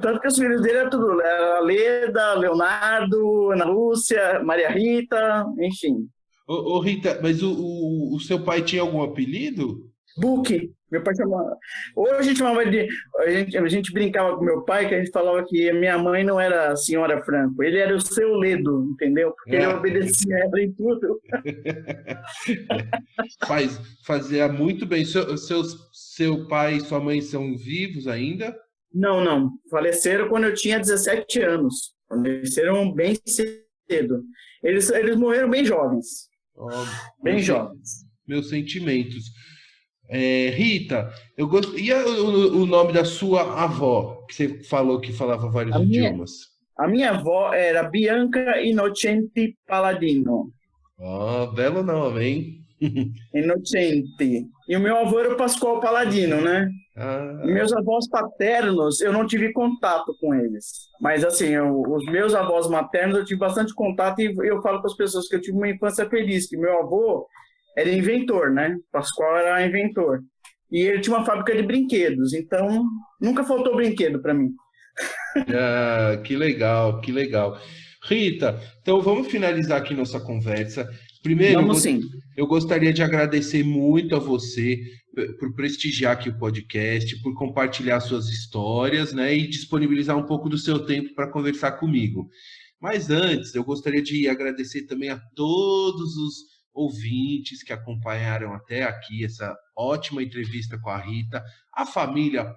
Tanto que os filhos dele eram tudo, era Leda, Leonardo, Ana Lúcia, Maria Rita, enfim.
Ô, Rita, mas o seu pai tinha algum apelido?
Book, meu pai chamava. Hoje a gente chamava de. A gente brincava com meu pai que a gente falava que minha mãe não era a senhora Franco, ele era o seu Ledo, entendeu? Porque ele obedecia ela em tudo.
Fazia muito bem. Seu pai e sua mãe são vivos ainda?
Não. Faleceram quando eu tinha 17 anos. Faleceram bem cedo. Eles morreram bem jovens.
Ó,
Bem jovens.
Meus sentimentos. Rita, e o nome da sua avó, que você falou que falava vários idiomas?
A minha avó era Bianca Innocenti Paladino.
Ó, belo nome, hein?
Inocente. E o meu avô era o Pascoal Paladino, né? E
Ah,
meus avós paternos, eu não tive contato com eles. Mas, assim, os meus avós maternos, eu tive bastante contato e eu falo para as pessoas que eu tive uma infância feliz, que meu avô era inventor, né? Pascoal era inventor. E ele tinha uma fábrica de brinquedos, então nunca faltou brinquedo para mim.
que legal, que legal. Rita, então vamos finalizar aqui nossa conversa. Primeiro,
Vamos sim.
eu gostaria de agradecer muito a você por prestigiar aqui o podcast, por compartilhar suas histórias, né, e disponibilizar um pouco do seu tempo para conversar comigo. Mas antes, eu gostaria de agradecer também a todos os ouvintes que acompanharam até aqui essa ótima entrevista com a Rita, a família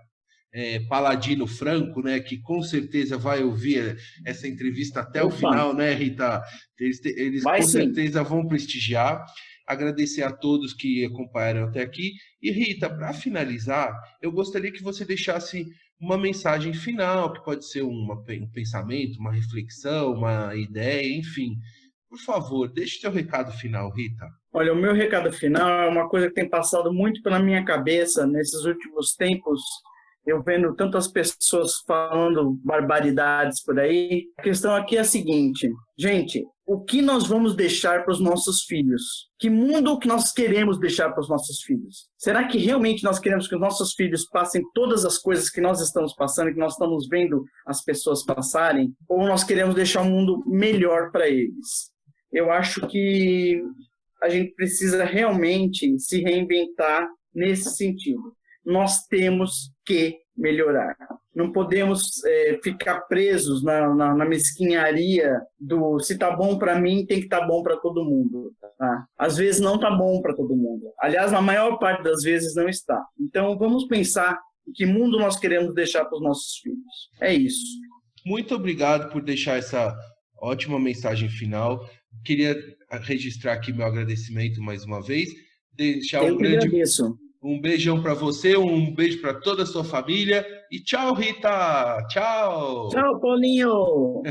Paladino Franco, né, que com certeza vai ouvir essa entrevista até o
Opa,
final, né, Rita? Eles
vai
com
sim.
certeza vão prestigiar. Agradecer a todos que acompanharam até aqui. E Rita, para finalizar, eu gostaria que você deixasse uma mensagem final, que pode ser um pensamento, uma reflexão, uma ideia, enfim. Por favor, deixe seu recado final, Rita.
Olha, o meu recado final é uma coisa que tem passado muito pela minha cabeça nesses últimos tempos, eu vendo tantas pessoas falando barbaridades por aí. A questão aqui é a seguinte, gente, o que nós vamos deixar para os nossos filhos? Que mundo que nós queremos deixar para os nossos filhos? Será que realmente nós queremos que os nossos filhos passem todas as coisas que nós estamos passando, que nós estamos vendo as pessoas passarem? Ou nós queremos deixar um mundo melhor para eles? Eu acho que a gente precisa realmente se reinventar nesse sentido. Nós temos que melhorar. Não podemos ficar presos na mesquinharia do se tá bom para mim, tem que estar bom para todo mundo. Tá? Às vezes não tá bom para todo mundo. Aliás, na maior parte das vezes não está. Então, vamos pensar em que mundo nós queremos deixar para os nossos filhos. É isso.
Muito obrigado por deixar essa ótima mensagem final. Queria registrar aqui meu agradecimento mais uma vez. Deixar
Eu que agradeço.
um beijão para você, um beijo para toda a sua família. E tchau, Rita! Tchau!
Tchau, Paulinho!